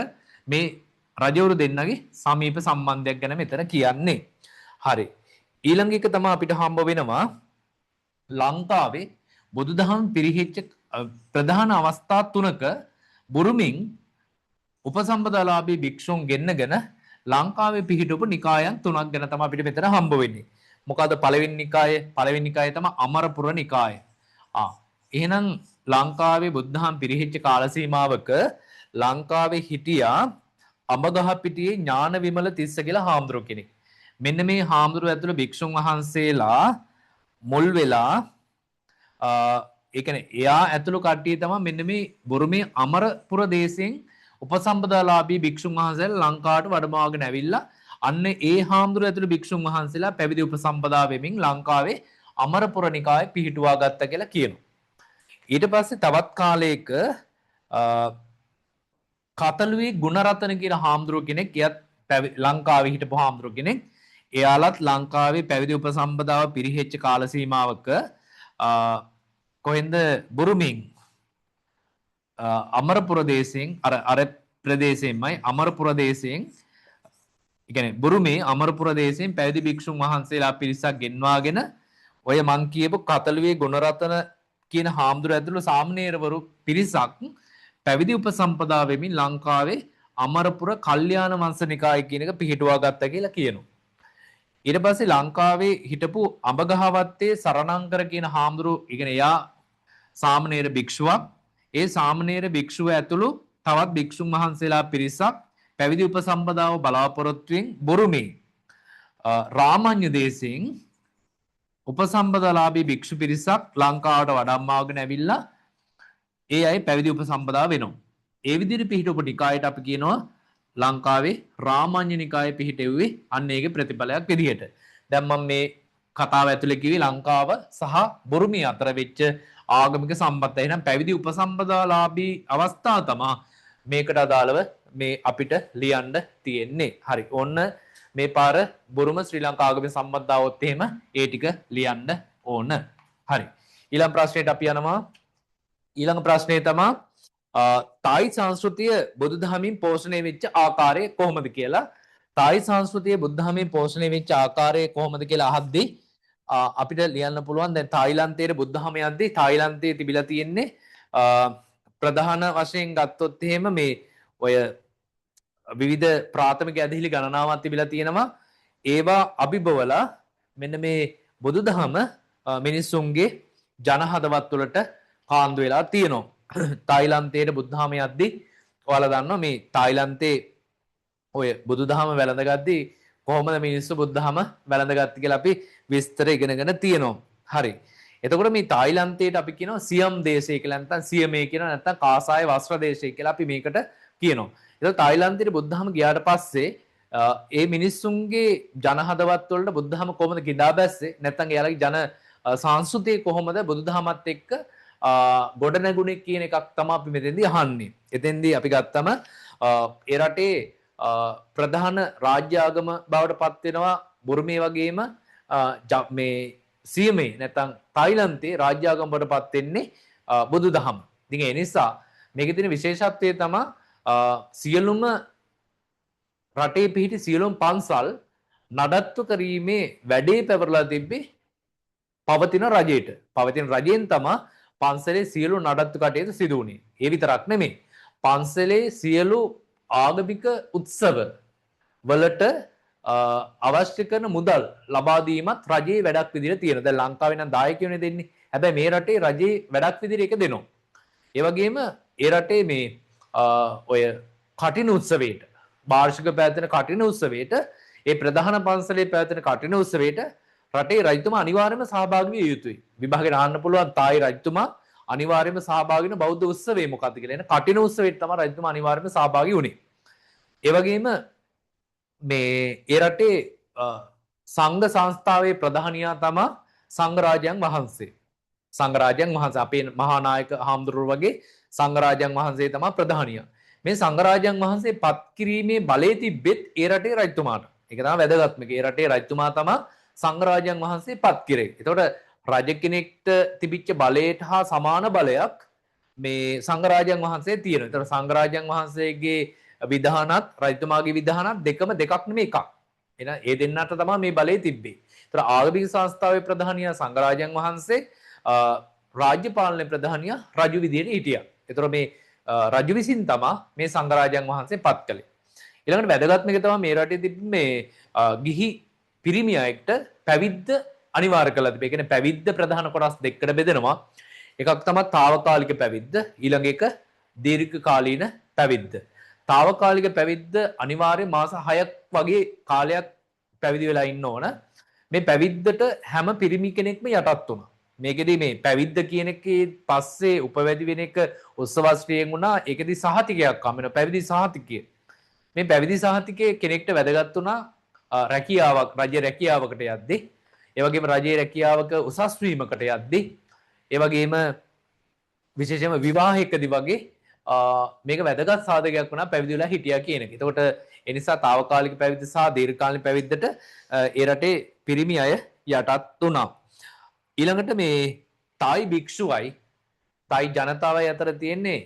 [SPEAKER 1] මේ රජවරු දෙන්නගේ සමීප සම්බන්ධයක් ගැන මෙතන කියන්නේ. හරි. ඊළඟ එක තමයි අපිට හම්බ වෙනවා ලංකාවේ බුදුදහම පිරිහිච්ච ප්‍රධාන අවස්ථා තුනක බුරුමින් උපසම්පදාලාභී භික්ෂුන් ගෙන්නගෙන ලංකාවේ පිහිටපු නිකායන් තුනක් ගැන තමයි අපිට මෙතන හම්බ වෙන්නේ. මොකද පළවෙනි නිකාය තමයි අමරපුර නිකාය. එහෙනම් ලංකාවේ බුද්ධහම පිරිහිච්ච කාල සීමාවක ලංකාවේ හිටියා අඹගහපිටියේ ඥාන විමල තිස්ස කියලා හාමුදුරුවෝ කෙනෙක්. මෙන්න මේ හාමුදුරුවෝ ඇතුළු භික්ෂුන් වහන්සේලා මුල් වෙලා ඒ කියන්නේ එයා ඇතුළු කට්ටිය තමයි මෙන්න මේ බුරුමේ අමරපුර දේශයෙන් උපසම්පදාලාභී භික්ෂුන් වහන්සේලා ලංකාවට වැඩමවාගෙන ඇවිල්ලා අන්න ඒ හාමුදුරුවෝ ඇතුළු භික්ෂුන් වහන්සේලා පැවිදි උපසම්පදා වෙමින් ලංකාවේ අමරපුර නිකායේ පිහිටුවා ගත්තා කියලා කියනවා. ඊට පස්සේ තවත් කාලයක කතලුවේ ගුණරතන කියන හාමුදුරුවෝ කෙනෙක් එයත් ලංකාවේ හිටපු හාමුදුරුවෝ කෙනෙක්. එයාලත් ලංකාවේ පැවිදි උපසම්පදාව පිරිහෙච්ච කාල සීමාවක කොහෙන්ද බුරුමින් අමරපුර දේශයෙන් අර ප්‍රදේශයෙන්මයි අමරපුර දේශයෙන් කියන්නේ බුරුමේ අමරපුර දේශයෙන් පැවිදි භික්ෂුන් වහන්සේලා පිරිසක් ගෙන්වාගෙන ඔය මං කියපු කතලුවේ ගුණරතන කියන හාමුදුරුවෝ ඇතුළු සාමණේරවරු පිරිසක් පැවිදි උපසම්පදා වෙමින් ලංකාවේ අමරපුර කල්යාණ වංශනිකාය කියන එක පිහිටුවා ගත්තා කියලා කියනවා. ඊට පස්සේ ලංකාවේ හිටපු අඹගහවත්තේ සරණංකර කියන හාමුදුරුවෝ ඉගෙන එයා සාමණේර භික්ෂුවක්. ඒ සාමණේර භික්ෂුව ඇතුළු තවත් භික්ෂුන් වහන්සේලා පිරිසක් පැවිදි උපසම්පදාව බලාපොරොත්තුෙන් බුරුමේ රාමඤ්ඤ දේශයෙන් උපසම්පදාලාභී භික්ෂු පිරිසක් ලංකාවට වඩම්මාගෙන ඇවිල්ලා ඒ අය පැවිදි උපසම්පදා වෙනවා. ඒ විදිහට පිහිටවපු නිකායට අපි කියනවා ලංකාවේ රාමඤ්ඤ නිකායේ පිහිටෙව්වේ අන්න ඒකේ ප්‍රතිඵලයක් විදිහට. දැන් මම මේ කතාව ඇතුලේ කිව්වේ ලංකාව සහ බුරුමිය අතර වෙච්ච ආගමික සම්බන්ධය. එහෙනම් පැවිදි උපසම්පදාලාභී අවස්ථාව තමයි මේකට අදාළව මේ අපිට ලියන්න තියෙන්නේ. හරි. ඔන්න මේ පාර බුරුම ශ්‍රී ලංකා ආගමික සම්බන්ධතාවොත් එහෙම ඒ ටික ලියන්න ඕන. හරි. ඊළඟ ප්‍රශ්නෙට අපි යනවා. ඊළඟ ප්‍රශ්නේ තමයි තායි සංස්කෘතිය බුදුදහමින් පෝෂණය වෙච්ච ආකාරය කොහොමද කියලා. තායි සංස්කෘතිය බුදුදහමින් පෝෂණය වෙච්ච ආකාරය කොහොමද කියලා අහද්දී අපිට ලියන්න පුළුවන්. දැන් තායිලන්තයේ බුදුදහම යද්දී තායිලන්තයේ තිබිලා තියෙන්නේ ප්‍රධාන වශයෙන් ගත්තොත් එහෙම මේ ඔය විවිධ ප්‍රාථමික ඇදහිලි ගණනාවක් තිබිලා තියෙනවා. ඒවා අභිබවලා මෙන්න මේ බුදුදහම මිනිස්සුන්ගේ ජනහදවත් වලට කාන්දු වෙලා තියෙනවා. තායිලන්තයේ බුදුදහම යද්දී ඔයාලා දන්නවා මේ තායිලන්තයේ ඔය බුදුදහම වැළඳගද්දී කොහොමද මිනිස්සු බුදුදහම වැළඳගත්තේ කියලා අපි විස්තර ඉගෙනගෙන තියෙනවා. හරි. එතකොට මේ තායිලන්තයට අපි කියනවා සියම් දේශය කියලා, නැත්නම් සියමේ කියනවා, නැත්නම් කාසාය වස්ත්‍ර දේශය කියලා අපි මේකට කියනවා. ඒක තායිලන්තයට බුදුදහම ගියාට පස්සේ ඒ මිනිස්සුන්ගේ ජනහදවත් වලට බුදුදහම කොහොමද කිඳා බැස්සේ, නැත්නම් එයාලගේ ජන සංස්කෘතිය කොහොමද බුදුදහමත් එක්ක ගොඩනැගුණේ කියන එකක් තමයි අපි මෙතෙන්දී අහන්නේ. එතෙන්දී අපි ගත්තම ඒ රටේ ප්‍රධාන රාජ්‍ය ආගම බවට පත් වෙනවා බුරුමේ වගේම මේ සියමේ නැත්නම් තායිලන්තයේ රාජ්‍ය ආගම බවට පත් වෙන්නේ බුදුදහම. ඉතින් ඒ නිසා මේකේ තියෙන විශේෂත්වය තමයි සියලුම රටේ පිහිටි සියලුම පන්සල් නඩත්තු කිරීමේ වැඩේ පැවරලා තිබ්බේ පවතින රජයට. පවතින රජයෙන් තමයි පන්සලේ සියලු නඩත්තු කටයුතු සිදු වුණේ. ඒ විතරක් නෙමෙයි. පන්සලේ සියලු ආගමික උත්සව වලට අවශ්‍ය කරන මුදල් ලබා දීමත් රජයේ වැඩක් විදිහට තියෙනවා. දැන් ලංකාවේ නම් දායකයෝනේ දෙන්නේ. හැබැයි මේ රටේ රජයේ වැඩක් විදිහට ඒක දෙනවා. ඒ වගේම ඒ රටේ මේ ඔය කටින උත්සවයට, වාර්ෂික පැවැත්වෙන කටින උත්සවයට, ඒ ප්‍රධාන පන්සලේ පැවැත්වෙන කටින උත්සවයට රටේ රජතුමා අනිවාර්යයෙන්ම සහභාගී විය යුතුයි. විභාගයට අහන්න පුළුවන් තායි රජතුමා අනිවාර්යයෙන්ම සහභාගී වෙන බෞද්ධ උත්සවය මොකක්ද කියලා. එන කටින උත්සවයට තමයි රජතුමා අනිවාර්යයෙන්ම සහභාගී වුණේ. ඒ වගේම මේ ඒ රටේ සංඝ සංස්ථාවේ ප්‍රධානියා තමයි සංඝරාජයන් වහන්සේ. සංඝරාජයන් වහන්සේ අපේ මහා නායක හාමුදුරුවෝ වගේ සංඝරාජයන් වහන්සේ තමයි ප්‍රධානියා. මේ සංඝරාජයන් වහන්සේ පත් කිරීමේ බලය තිබෙත් ඒ රටේ රජතුමාට. ඒක තමයි වැදගත්ම. ඒ රටේ රජතුමා තමයි සංඝරාජයන් වහන්සේ පත් කරේ. එතකොට රජ කෙනෙක්ට තිබිච්ච බලයට හා සමාන බලයක් මේ සංඝරාජයන් වහන්සේ තියෙනවා. එතකොට සංඝරාජයන් වහන්සේගේ විධානත් රජතුමාගේ විධානත් දෙකම දෙකක් නෙමෙයි එකක්. එහෙනම් ඒ දෙන්නට තමයි මේ බලය තිබ්බේ. ඒතර ආගමික සංස්ථාවේ ප්‍රධානියා සංඝරාජයන් වහන්සේ, රාජ්‍ය පාලනයේ ප්‍රධානියා රජු විදියට හිටියා. ඒතර මේ රජු විසින් තමයි මේ සංඝරාජයන් වහන්සේ පත් කළේ. ඊළඟට වැදගත්ම එක තමයි මේ රටේ තිබ්බ මේ ගිහි පිරිමි අයෙක්ට පැවිද්ද අනිවාර්ය කළා තිබේ. ඒ කියන්නේ පැවිද්ද ප්‍රධාන කොටස් දෙකකට බෙදෙනවා. එකක් තමයි తాවකාලික පැවිද්ද, ඊළඟ එක දීර්ඝ කාලීන පැවිද්ද. తాවකාලික පැවිද්ද අනිවාර්ය මාස 6ක් වගේ කාලයක් පැවිදි වෙලා ඉන්න ඕන. මේ පැවිද්දට හැම පිරිමි කෙනෙක්ම යටත් වුණා. මේකෙදි මේ පැවිද්ද කියන එකේ පස්සේ උපවැදි වෙන එක උත්සවස්ත්‍රියෙන් වුණා. ඒකෙදි සහතිකයක් හම්බ වෙනවා. පැවිදි සහතිකය. මේ පැවිදි සහතිකයේ කෙනෙක්ට වැදගත් වුණා රැකියාවක් රජ රැකියාවකට යද්දී. ඒ වගේම රජයේ රැකියාවක උසස් වීමකට යද්දී. ඒ වගේම විශේෂයෙන්ම විවාහයකදී වගේ මේක වැදගත් සාධකයක් වුණා පැවිදි වෙලා හිටියා කියන එක. එතකොට ඒ නිසා తాවකාලික පැවිද්ද සහ දීර්ඝකාලික පැවිද්දට ඒ රටේ පිරිමි අය යටත් වුණා. ඊළඟට මේ තායි භික්ෂුවයි තායි ජනතාවයි අතර තියෙන්නේ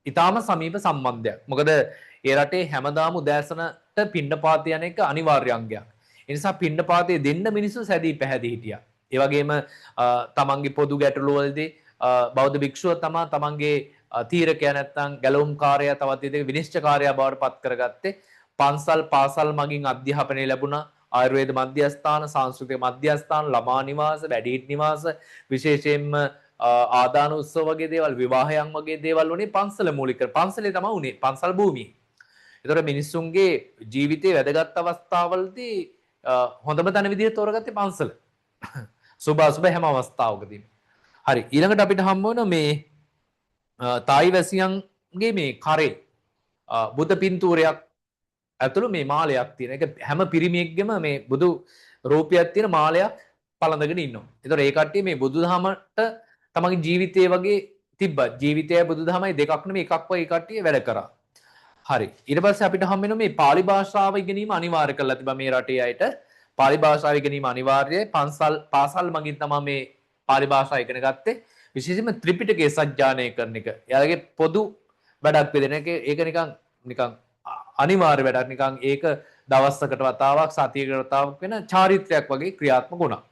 [SPEAKER 1] ඊටාම සමීප සම්බන්ධයක්. මොකද ඒ රටේ හැමදාම උදෑසනට පිණ්ඩපාත යන එක අනිවාර්ය අංගයක්. ඒ නිසා පිණ්ඩපාතේ දෙන්න මිනිස්සු සැදී පැහැදී හිටියා. ඒ වගේම තමන්ගේ පොදු ගැටලු වලදී බෞද්ධ භික්ෂුව තමා තමන්ගේ තීරකයා නැත්නම් ගැලවුම්කාරයා තවත් විදිහක විනිශ්චයකාරයා බවට පත් කරගත්තේ. පන්සල් පාසල් මගින් අධ්‍යාපනය ලැබුණා. ආයුර්වේද මධ්‍යස්ථාන, සංස්කෘතික මධ්‍යස්ථාන, ළමා නිවාස, වැඩිහිටි නිවාස, විශේෂයෙන්ම ආදාන උත්සව වගේ දේවල්, විවාහයන් වගේ දේවල් උනේ පන්සල මූලික කර. පන්සලේ තමයි උනේ. පන්සල් භූමියේ. ඒතර මිනිස්සුන්ගේ ජීවිතයේ වැදගත් අවස්ථාවලදී හොඳම තැන විදිහට තෝරගත්තේ පන්සල. සුබ අසුබ හැම අවස්ථාවකදීම. හරි ඊළඟට අපිට හම්බ වෙන මේ තායි වැසියන්ගේ මේ කරේ බුද්ධ පින්තූරයක් ඇතුළු මේ මාලයක් තියෙන. ඒක හැම පිරිමියෙක්ගෙම මේ බුදු රූපයක් තියෙන මාලයක් පළඳගෙන ඉන්නවා. ඒතකොට ඒ කට්ටිය මේ බුදුදහමට තමන්ගේ ජීවිතය වගේ තිබ්බා. ජීවිතයයි බුදුදහමයි දෙකක් නෙමෙයි එකක් වගේ කට්ටිය වැඩ කරා. හරි. ඊට පස්සේ අපිට හම් වෙනවා මේ pāli භාෂාව ඉගෙනීම අනිවාර්ය කරලා තිබා මේ රටේ අයට. pāli භාෂාව ඉගෙනීම අනිවාර්යයි. පාසල් මගින් තමයි මේ pāli භාෂාව ඉගෙන ගත්තේ. විශේෂයෙන්ම ත්‍රිපිටකය සජ්ජායනය කරන එක. එයාගේ පොදු වැඩක් වෙදෙන එක. ඒක නිකන් අනිවාර්ය වැඩක්. නිකන් ඒක දවසකට වතාවක් සතියකට වතාවක් වෙන චාරිත්‍රයක් වගේ ක්‍රියාත්මක වුණා.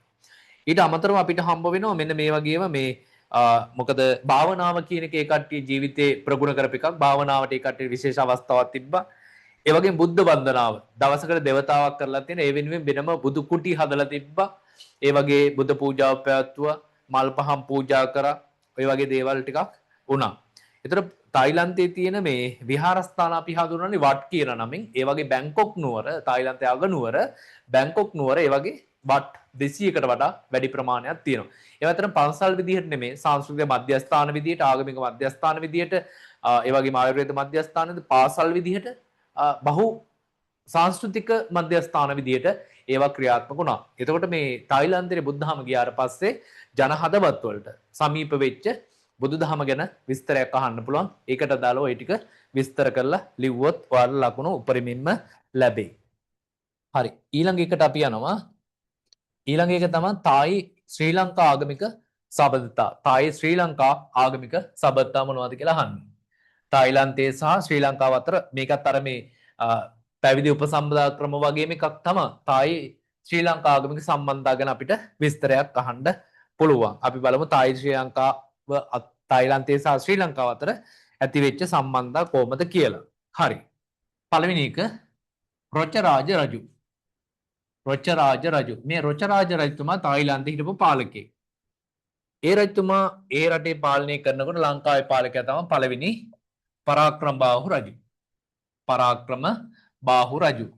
[SPEAKER 1] ඊට අමතරව අපිට හම්බ වෙනවා මෙන්න මේ වගේම මේ මොකද භාවනාව කියන එක ඒ කට්ටිය ජීවිතේ ප්‍රගුණ කරපු එකක්. භාවනාවට ඒ කට්ටිය විශේෂ අවස්ථාවක් තිබ්බා. ඒ වගේම බුද්ධ වන්දනාව දවසකට දෙවතාවක් කරලා තියෙන ඒ වෙනුවෙන් වෙනම බුදු කුටි හදලා තිබ්බා. ඒ වගේ බුද්ධ පූජාව පැවැත්වුවා. මල් පහන් පූජා කරා. ඔය වගේ දේවල් ටිකක් වුණා. ඒතර තායිලන්තයේ තියෙන මේ විහාරස්ථාන අපි හඳුන්වන්නේ වට කියන නමින්. ඒ වගේ බැංකොක් නුවර, තායිලන්තයේ අගනුවර බැංකොක් නුවර ඒ වගේ වට 200කට වඩා වැඩි ප්‍රමාණයක් තියෙනවා. ඒ අතර පන්සල් විදිහට නෙමෙයි සංස්කෘතික මධ්‍යස්ථාන විදිහට, ආගමික මධ්‍යස්ථාන විදිහට, ඒ වගේම ආයුර්වේද මධ්‍යස්ථානද පාසල් විදිහට බහු සංස්කෘතික මධ්‍යස්ථාන විදිහට ඒවා ක්‍රියාත්මක වුණා. එතකොට මේ තායිලන්තයේ බුද්ධහම ගියාට පස්සේ ජන හදවත් වලට සමීප වෙච්ච බුදුදහම ගැන විස්තරයක් අහන්න පුළුවන්. ඒකට දාලා ওই ටික විස්තර කරලා ලිව්වොත් ඔයාලට ලකුණු උපරිමින්ම ලැබෙයි. හරි. ඊළඟ එකට අපි යනවා. ඊළඟ එක තමයි තායි ශ්‍රී ලංකා ආගමික සබඳතා. තායි ශ්‍රී ලංකා ආගමික සබඳතා මොනවද කියලා අහන්නේ. තායිලන්තයේ සහ ශ්‍රී ලංකාව අතර මේකත් අර මේ පැවිදි උපසම්පදා ක්‍රම වගේම එකක් තමයි. තායි ශ්‍රී ලංකා ආගමික සම්බන්ධතා ගැන අපිට විස්තරයක් අහන්න පුළුවන්. අපි බලමු තායි ශ්‍රී ලංකාව තායිලන්තයේ සහ ශ්‍රී ලංකාව අතර ඇති වෙච්ච සම්බන්ධතා කොහොමද කියලා. හරි. පළවෙනි එක රොචරාජ රජු. රොචරාජ රජු. මේ රොචරාජ රජතුමා තායිලන්තයේ හිටපු පාලකයෙක්. ඒ රජතුමා ඒ රටේ පාලනය කරනකොට ලංකාවේ පාලකයා තමයි පළවෙනි පරාක්‍රම බාහු රජු. පරාක්‍රම බාහු රජු.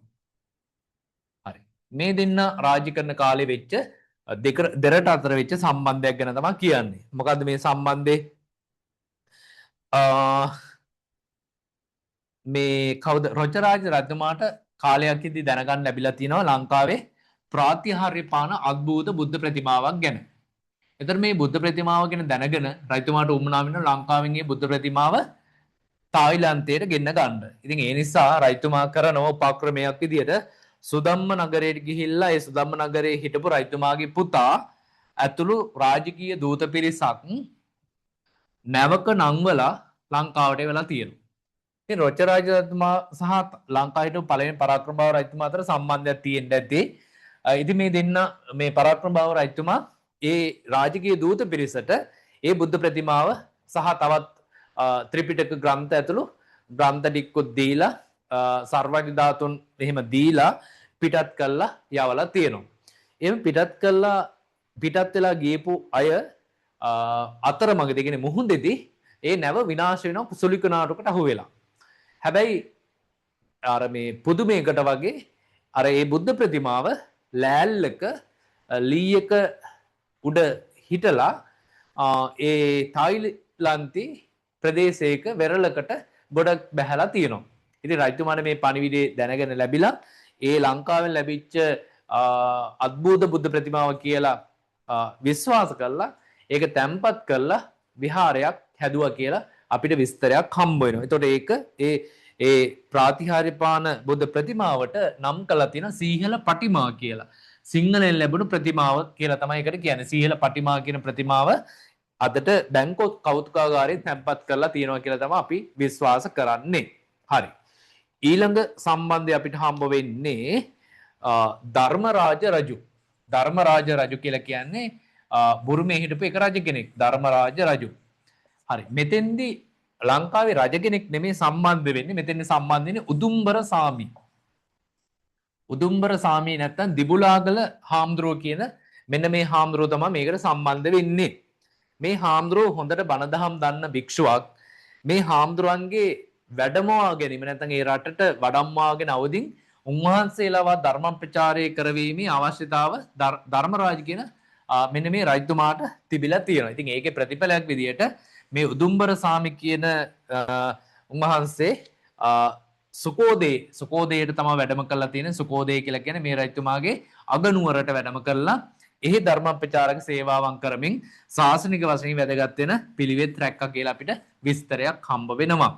[SPEAKER 1] හරි. මේ දෙන්න රාජ්‍ය කරන කාලේ වෙච්ච දෙරට අතර වෙච්ච සම්බන්ධයක් ගැන තමයි කියන්නේ. මොකද්ද මේ සම්බන්ධය? මේ කවුද රොචරාජ රජතුමාට කාලයක් ඉදදී දැනගන්න ලැබිලා තිනවා ලංකාවේ ප්‍රාතිහාර්ය පාන අద్භූත බුද්ධ ප්‍රතිමාවක් ගැන. එතකොට මේ බුද්ධ ප්‍රතිමාව ගැන දැනගෙන රජතුමාට උවමනා වෙන ලංකාවෙන් මේ බුද්ධ ප්‍රතිමාව තායිලන්තයට ගෙන්න ගන්න. ඉතින් ඒ නිසා රජතුමා කරන උපක්‍රමයක් විදියට සුදම්ම නගරයට ගිහිල්ලා ඒ සුදම්ම නගරයේ හිටපු රජතුමාගේ පුතා ඇතුළු රාජකීය දූත පිරිසක් නැවක නංවලා ලංකාවට වෙලා තියෙනවා. ඉතින් රොචරාජ රජතුමා සහ ලංකාවේ හිටපු පළවෙනි පරාක්‍රම බාහු රජතුමා අතර සම්බන්ධයක් තියෙන්න ඇති. ඉතින් මේ දෙන්න මේ පරාක්‍රම බාහු රජතුමා ඒ රාජකීය දූත පිරිසට ඒ බුද්ධ ප්‍රතිමාව සහ තවත් ත්‍රිපිටක ග්‍රන්ථ ඇතුළු ග්‍රන්ථ ටිකකුත් දීලා සර්වඥ ධාතුන් එහෙම දීලා පිටත් කළා යවලා තියෙනවා. එහෙම පිටත් වෙලා ගියපු අය අතරමඟදී කියන්නේ මුහුදේදී ඒ නැව විනාශ වෙනවා කුසලික නාටකට අහු වෙලා. හැබැයි අර මේ පුදුමයකට වගේ අර ඒ බුද්ධ ප්‍රතිමාව ලෑල්ලක ලීයක උඩ හිටලා ඒ තායිලන්තේ ප්‍රදේශයක වෙරළකට ගොඩක් බැහැලා තියෙනවා. ඉතින් රජතුමාට මේ පණිවිඩය දැනගෙන ලැබිලා ඒ ලංකාවෙන් ලැබිච්ච අද්භූත බුද්ධ ප්‍රතිමාව කියලා විශ්වාස කළා. ඒක තැම්පත් කරලා විහාරයක් හැදුවා කියලා අපිට විස්තරයක් හම්බ වෙනවා. එතකොට ඒක ඒ ප්‍රාතිහාර්යපාන බුද්ධ ප්‍රතිමාවට නම් කළා තියෙන සීහල පටිමා කියලා. සිංහලෙන් ලැබුණු ප්‍රතිමාව කියලා තමයි ඒකට කියන්නේ. සීහල පටිමා කියන ප්‍රතිමාව අදට බැංකොක් කෞතුකාගාරයේ තැන්පත් කරලා තියෙනවා කියලා තමයි අපි විශ්වාස කරන්නේ. හරි. ඊළඟ සම්බන්ධය අපිට හම්බ වෙන්නේ ධර්මරාජ රජු. ධර්මරාජ රජු කියලා කියන්නේ බුරුමේ හිටපු එක රජ කෙනෙක්. ධර්මරාජ රජු. හරි. මෙතෙන්දී ලංකාවේ රජ කෙනෙක් නෙමෙයි සම්බන්ධ වෙන්නේ. මෙතෙන්දී සම්බන්ධ වෙන්නේ උදුම්බර සාමි. උදුම්බර සාමි නැත්තම් දිබුලාගල හාමුදුරුවෝ කියන මෙන්න මේ හාමුදුරුවෝ තමයි මේකට සම්බන්ධ වෙන්නේ. මේ හාමුදුරුවෝ හොඳට බණ දහම් දන්න භික්ෂුවක්. මේ හාමුදුරුවන්ගේ වැඩමවා ගැනීම නැත්නම් ඒ රටට වඩම්වාගෙන අවදින් උන්වහන්සේලාව ධර්ම ප්‍රචාරය කරවීමේ අවශ්‍යතාව ධර්මරාජ කියන මෙන්න මේ රජතුමාට තිබිලා තියෙනවා. ඉතින් ඒකේ ප්‍රතිඵලයක් විදියට මේ උදුම්බර සාමි කියන උන්වහන්සේ සුකෝදේට තමයි වැඩම කරලා තියෙන්නේ. සුකෝදේ කියලා කියන්නේ මේ රජතුමාගේ අගනුවරට වැඩම කරලා එහි ධර්ම ප්‍රචාරක සේවාවන් කරමින් ශාසනික වශයෙන් වැදගත් වෙන පිළිවෙත් රැක්කා කියලා අපිට විස්තරයක් හම්බ වෙනවා.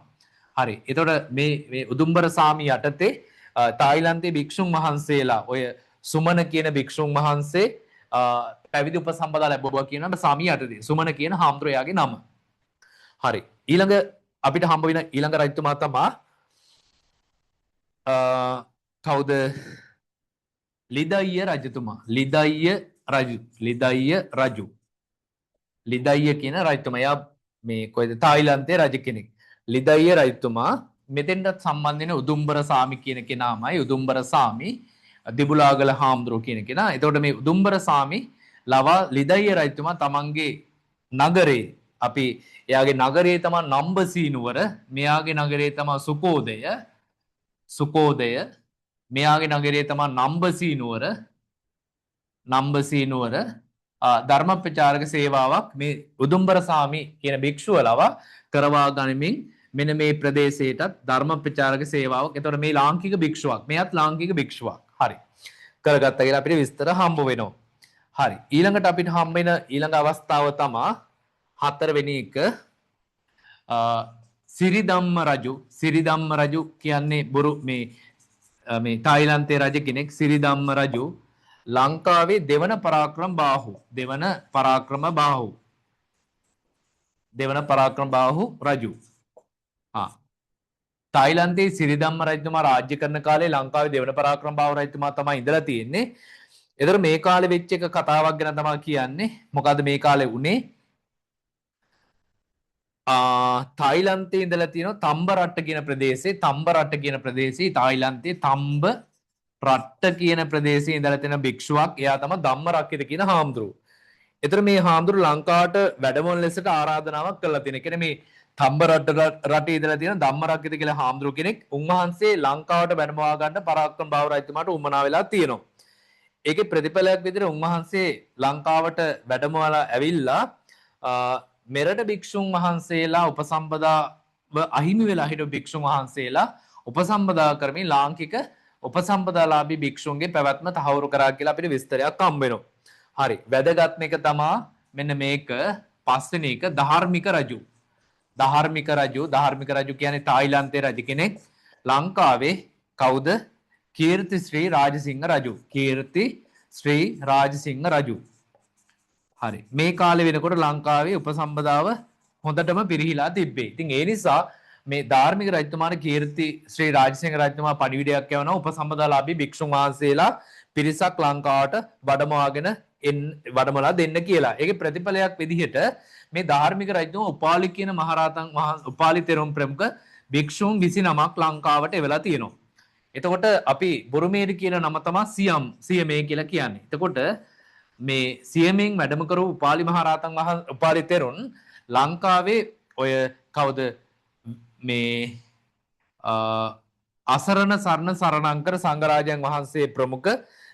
[SPEAKER 1] හරි. එතකොට මේ උදුම්බර සාමි යටතේ තායිලන්තයේ භික්ෂුන් වහන්සේලා ඔය සුමන කියන භික්ෂුන් වහන්සේ පැවිදි උපසම්පදා ලැබුවා කියන සාමි යටතේ සුමන කියන හාමුදුරුවයාගේ නම. හරි. ඊළඟ අපිට හම්බ වෙන ඊළඟ රජතුමා තමයි කවුද? ලිදයිය රජතුමා. ලිදයිය රජු. ලිදයිය කියන රජතුමා. යා මේ කොයිද තායිලන්තයේ රජ කෙනෙක්. ලිදයිය රජතුමා මෙතෙන්ට සම්බන්ධ වෙන උදුම්බර සාමි කියන කෙනාමයි. උදුම්බර සාමි දිබුලාගල හාමුදුරුවෝ කියන කෙනා. එතකොට මේ උදුම්බර සාමි ලවා ලිදයිය රජතුමා තමන්ගේ නගරේ අපි එයාගේ නගරේ තමයි නම්බසී නුවර. මෙයාගේ නගරේ තමයි සුකෝදය. මෙයාගේ නගරේ තමයි නම්බසී නුවර ධර්ම ප්‍රචාරක සේවාවක් මේ උදුම්බර සාමි කියන භික්ෂුව ලවා කරවා ගනිමින් මෙන්න මේ ප්‍රදේශයටත් ධර්ම ප්‍රචාරක සේවාවක්. එතකොට මේ ලාංකික භික්ෂුවක්. මෙයත් ලාංකික භික්ෂුවක්. හරි. කරගත්තා කියලා අපිට විස්තර හම්බ වෙනවා. හරි. ඊළඟට අපිට හම්බ වෙන ඊළඟ අවස්ථාව තමයි හතරවෙනි එක සිරිධම්ම රජු. සිරිධම්ම රජු කියන්නේ බොරු මේ තායිලන්තයේ රජ කෙනෙක්. සිරිධම්ම රජු ලංකාවේ දෙවන පරාක්‍රම බාහු රජු. තායිලන්තයේ සිරිධම්ම රජතුමා රාජ්‍ය කරන කාලේ ලංකාවේ දෙවන පරාක්‍රම බාහු රජතුමා තමයි ඉඳලා තියෙන්නේ. ඒතර මේ කාලේ වෙච්ච එක කතාවක් ගැන තමයි කියන්නේ. මොකද මේ කාලේ උනේ තායිලන්තයේ ඉඳලා තියෙන තම්බ රට්ට කියන ප්‍රදේශයේ තායිලන්තයේ තම්බ රට්ට කියන ප්‍රදේශයේ ඉඳලා තියෙන භික්ෂුවක්. එයා තමයි ධම්මරක්කිත කියන හාමුදුරුවෝ. ඒතර මේ හාමුදුරුවෝ ලංකාවට වැඩමවන ලෙසට ආරාධනාවක් කළා තියෙන. කියන්නේ මේ තම්බ රටේ ඉඳලා තියෙන ධම්මරක්කිත කියලා හාමුදුරුවෝ කෙනෙක් උන්වහන්සේ ලංකාවට වැඩමවා ගන්න පරාක්‍රම බාහු රජතුමාට උවමනා වෙලා තියෙනවා. ඒකේ ප්‍රතිඵලයක් විදිහට උන්වහන්සේ ලංකාවට වැඩමවලා ඇවිල්ලා මෙරට භික්ෂුන් වහන්සේලා උපසම්පදාව අහිමි වෙලා හිටපු භික්ෂුන් වහන්සේලා උපසම්පදා කරමින් ලාංකික උපසම්පදාලාභී භික්ෂුන්ගේ පැවැත්ම තහවුරු කරා කියලා අපිට විස්තරයක් හම්බ වෙනවා. හරි. වැදගත්ම එක තමයි මෙන්න මේක පස්වෙනි එක ධාර්මික රජු. ධාර්මික රජු කියන්නේ තායිලන්තයේ රජ කෙනෙක්. ලංකාවේ කවුද? කීර්ති ශ්‍රී රාජසිංහ රජු. හරි. මේ කාලේ වෙනකොට ලංකාවේ උපසම්පදාව හොඳටම පිරිහිලා තිබ්බේ. ඉතින් ඒ නිසා මේ ධාර්මික රජතුමාට කීර්ති ශ්‍රී රාජසිංහ රජතුමා පණිවිඩයක් යවනවා උපසම්පදාලාභී භික්ෂුන් වහන්සේලා පිරිසක් ලංකාවට වඩමලා දෙන්න කියලා. ඒකේ ප්‍රතිඵලයක් විදිහට මේ ධාර්මික රජතුමා උපාලි කියන මහරහතන් වහන්සේ උපාලි තෙරුන් ප්‍රමුඛ භික්ෂුන් 29ක් ලංකාවට එවලා තියෙනවා. එතකොට අපි බුරුමේට කියන නම තමයි සියමේ කියලා කියන්නේ. එතකොට මේ සියමෙන් වැඩම කරපු උපාලි මහරහතන් වහන්සේ උපාලි තෙරුන් ලංකාවේ ඔය කවුද මේ අසරණ සරණ සරණංකර සංඝරාජයන් වහන්සේ ප්‍රමුඛ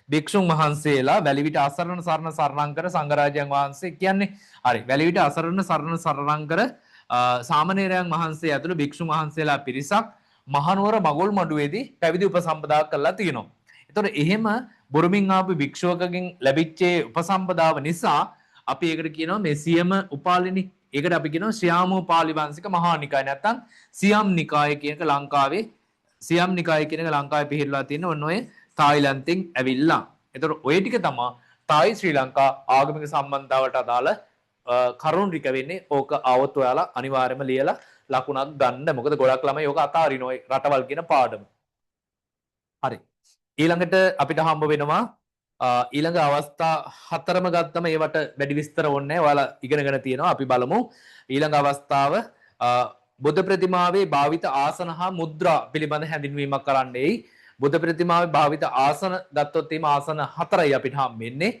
[SPEAKER 1] භික්ෂුන් වහන්සේලා වැලිවිට අසරණ සරණ සරණංකර සංඝරාජයන් වහන්සේ කියන්නේ හරි වැලිවිට අසරණ සරණ සරණංකර සාමණේරයන් වහන්සේ ඇතුළු භික්ෂුන් වහන්සේලා පිරිසක් මහනුවර මගුල් මඩුවේදී පැවිදි උපසම්පදා කරලා තියෙනවා. ඒතකොට එහෙම බුරුමින් ආපු භික්ෂුවකගෙන් ලැබිච්ච උපසම්පදාව නිසා අපි ඒකට කියනවා මේ සියම උපාලිනි. ඒකට අපි කියනවා ශ්‍යාමෝපාලි වංශික මහා නිකාය නැත්නම් සියම් නිකාය කියන එක ලංකාවේ සියම් නිකාය කියන එක ලංකාවේ පිහිටලා තියෙන ඔන්න ඔය තායිලන්තෙන් ඇවිල්ලා. ඒතකොට ඔය ටික තමයි තායි ශ්‍රී ලංකා ආගමික සම්බන්ධතාවට අදාළ කරුණු ටික වෙන්නේ. ඕක આવොත් ඔයාලා අනිවාර්යයෙන්ම ලියලා ලකුණක් ගන්න. මොකද ගොඩක් ළමයි ඕක අතාරින ඔය රටවල් කියන පාඩම. හරි. ඊළඟට අපිට හම්බ වෙනවා ඊළඟ අවස්ථා හතරම ගත්තම ඒවට වැඩි විස්තර ඕනේ නැහැ. ඔයාලා ඉගෙනගෙන තියෙනවා. අපි බලමු ඊළඟ අවස්ථාව බුද්ධ ප්‍රතිමාවේ භාවිත ආසන හා මුද්‍රා පිළිබඳ හැඳින්වීමක් කරන්නේයි. බුද්ධ ප්‍රතිමාවේ භාවිත ආසන ගත්තොත් එimhe ආසන හතරයි අපිට හම්බෙන්නේ.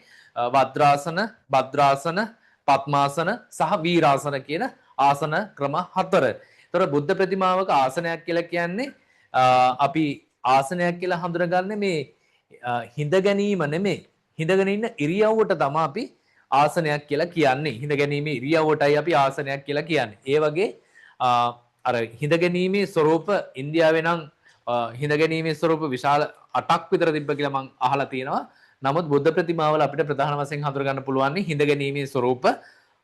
[SPEAKER 1] වද්‍රාසන, භද්‍රාසන, පద్මාසන සහ වීරාසන කියන ආසන ක්‍රම හතර. ඒතර බුද්ධ ප්‍රතිමාවක ආසනයක් කියලා කියන්නේ අපි ආසනයක් කියලා හඳුනගන්නේ මේ හිඳ ගැනීම නෙමෙයි. හිඳගෙන ඉන්න ඉරියව්වට තමයි අපි ආසනයක් කියලා කියන්නේ. හිඳ ගැනීමේ ඉරියව්වටයි අපි ආසනයක් කියලා කියන්නේ. ඒ වගේ අර හිඳ ගැනීමේ ස්වરૂප ඉන්දියාවේ නම් හිඳ ගැනීමේ ස්වરૂප විශාල 8ක් විතර තිබ්බ කියලා මම අහලා තියෙනවා. නමුත් බුද්ධ ප්‍රතිමාවල අපිට ප්‍රධාන වශයෙන් හඳුන ගන්න පුළුවන් හිඳ ගැනීමේ ස්වરૂප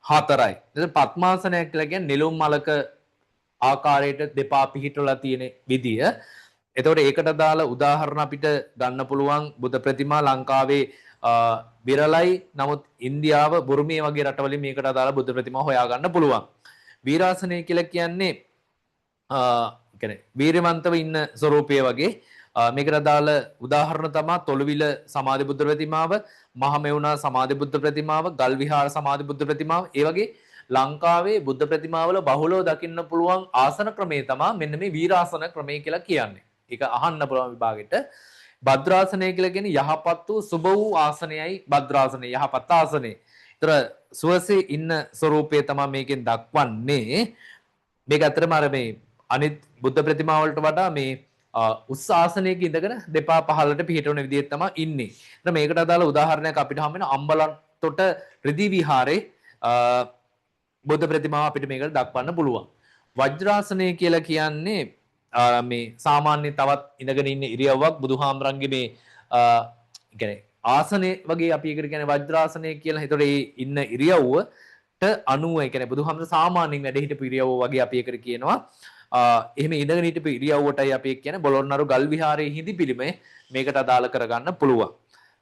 [SPEAKER 1] 4යි. එතකොට පద్මාසනයක් කියලා කියන්නේ නෙළුම් මලක ආකාරයට දෙපා පිහිටලා තියෙන විදිය. එතකොට ඒකට දාලා උදාහරණ අපිට ගන්න පුළුවන් බුද්ධ ප්‍රතිමා ලංකාවේ විරලයි. නමුත් ඉන්දියාව බුරුමිය වගේ රටවලින් මේකට අදාළ බුද්ධ ප්‍රතිමා හොයාගන්න පුළුවන්. වීරාසනය කියලා කියන්නේ කියන්නේ වීරවන්තව ඉන්න ස්වරූපය වගේ. මේකට අදාළ උදාහරණ තමයි තොලවිල සමාධි බුද්ධ ප්‍රතිමාව, මහමෙවුනා සමාධි බුද්ධ ප්‍රතිමාව, ගල් විහාර සමාධි බුද්ධ ප්‍රතිමාව. ඒ වගේ ලංකාවේ බුද්ධ ප්‍රතිමාවල බහුලව දකින්න පුළුවන් ආසන ක්‍රමය තමයි මෙන්න මේ වීරාසන ක්‍රමය කියලා කියන්නේ. ඒක අහන්න පුළුවන් විභාගෙට. භද්‍රාසනය කියලා කියන්නේ යහපත් වූ සුබ වූ ආසනයයි භද්‍රාසනය යහපත් ආසනය. ඒතර සුවසේ ඉන්න ස්වરૂපය තමයි මේකෙන් දක්වන්නේ. මේක ඇත්තටම අර මේ අනිත් බුද්ධ ප්‍රතිමා වලට වඩා මේ උස් ආසනයක ඉඳගෙන දෙපා පහළට පිහිටවන විදිහට තමයි ඉන්නේ. ඒතර මේකට අදාළ උදාහරණයක් අපිට හම් වෙන අම්බලන්තොට රිදී විහාරේ බුද්ධ ප්‍රතිමාව අපිට මේකට දක්වන්න පුළුවන්. වජ්‍රාසනය කියලා කියන්නේ මේ සාමාන්‍ය තවත් ඉඳගෙන ඉන්න ඉරියව්වක් බුදුහාමරන්ගේ මේ කියන්නේ ආසනේ වගේ අපි ඒකට කියන්නේ වජ්‍රාසනය කියලා. ඒතකොට මේ ඉන්න ඉරියව්වට අනුව ඒ කියන්නේ බුදුහාමර සාමාන්‍යයෙන් වැඩ හිටපු ඉරියව්ව වගේ අපි ඒකට කියනවා. එහෙම ඉඳගෙන හිටපු ඉරියව්වටයි අපි කියන්නේ බොළොන්නරු ගල් විහාරයේ හිඳි පිළිමේ මේකට අදාළ කරගන්න පුළුවන්.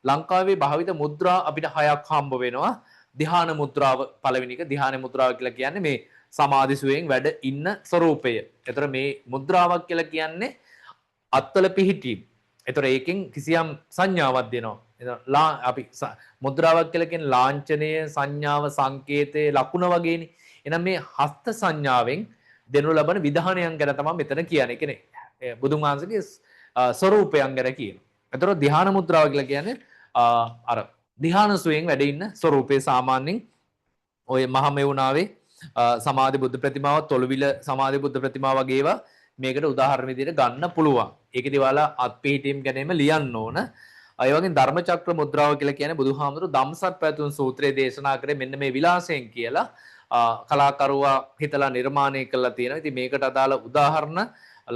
[SPEAKER 1] ලංකාවේ භාවිත මුද්‍රා අපිට 6ක් හම්බ වෙනවා. ධ්‍යාන මුද්‍රාව පළවෙනි එක. ධ්‍යාන මුද්‍රාව කියලා කියන්නේ මේ සමාධිසුවයෙන් වැඩ ඉන්න ස්වરૂපය. ඒතර මේ මුද්‍රාවක් කියලා කියන්නේ අත්වල පිහිටීම. ඒතර ඒකෙන් කිසියම් සංඥාවක් දෙනවා. අපි මුද්‍රාවක් කියලා කියන්නේ ලාංඡනය, සංඥාව, සංකේතය, ලකුණ වගේනේ. එහෙනම් මේ හස්ත සංඥාවෙන් දෙනු ලබන විධානයන් ගැන තමයි මෙතන කියන්නේ. කියන්නේ බුදුන් වහන්සේගේ ස්වરૂපයන් ගැන කියනවා. ඒතර ධ්‍යාන මුද්‍රාව කියලා කියන්නේ අර ධ්‍යානසුවයෙන් වැඩ ඉන්න ස්වરૂපේ සාමාන්‍යයෙන් ඔය මහමෙවුනාවේ සමාධි බුද්ධ ප්‍රතිමාව, තොලවිල සමාධි බුද්ධ ප්‍රතිමාව වගේ ඒවා මේකට උදාහරණ විදිහට ගන්න පුළුවන්. ඒකේදී ඔයාලා අත්පිහිටීම් ගැනීම ලියන්න ඕන. ඒ වගේම ධර්මචක්‍ර මුද්‍රාව කියලා කියන්නේ බුදුහාමුදුරු ධම්සත් පැතුම් සූත්‍රයේ දේශනා කරේ මෙන්න මේ විලාසයෙන් කියලා කලාකරුවා හිතලා නිර්මාණය කළා තියෙනවා. ඉතින් මේකට අදාළ උදාහරණ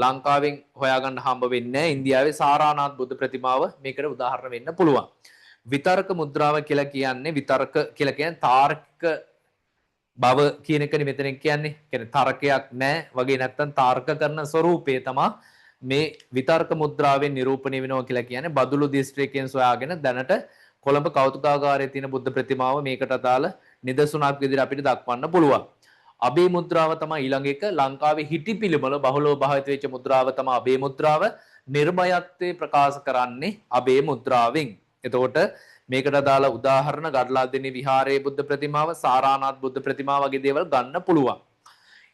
[SPEAKER 1] ලංකාවෙන් හොයාගන්න හම්බ වෙන්නේ නැහැ. ඉන්දියාවේ සාරානාත් බුද්ධ ප්‍රතිමාව මේකට උදාහරණ වෙන්න පුළුවන්. විතර්ක මුද්‍රාව කියලා කියන්නේ විතර්ක කියලා කියන්නේ තාර්කික බව කියන එකනේ මෙතන කියන්නේ. කියන්නේ තර්කයක් නැහැ වගේ නැත්තම් තාර්ක කරන ස්වરૂපය තමයි මේ විතර්ක මුද්‍රාවෙන් නිරූපණය වෙනවා කියලා කියන්නේ. බදුළු දිස්ත්‍රික්කයෙන් සොයාගෙන දැනට කොළඹ කෞතුකාගාරයේ තියෙන බුද්ධ ප්‍රතිමාව මේකට අදාළ නිදසුනක් විදිහට අපිට දක්වන්න පුළුවන්. අබේ මුද්‍රාව තමයි ඊළඟ එක. ලංකාවේ හිටි පිළිමවල බහුලව භාවිත වෙච්ච මුද්‍රාව තමයි අබේ මුද්‍රාව. නිර්භයත්වයේ ප්‍රකාශ කරන්නේ අබේ මුද්‍රාවෙන්. එතකොට මේකට අදාළ උදාහරණ ගඩලාදෙණිය විහාරයේ බුද්ධ ප්‍රතිමාව, සාරානාත් බුද්ධ ප්‍රතිමාව වගේ දේවල් ගන්න පුළුවන්.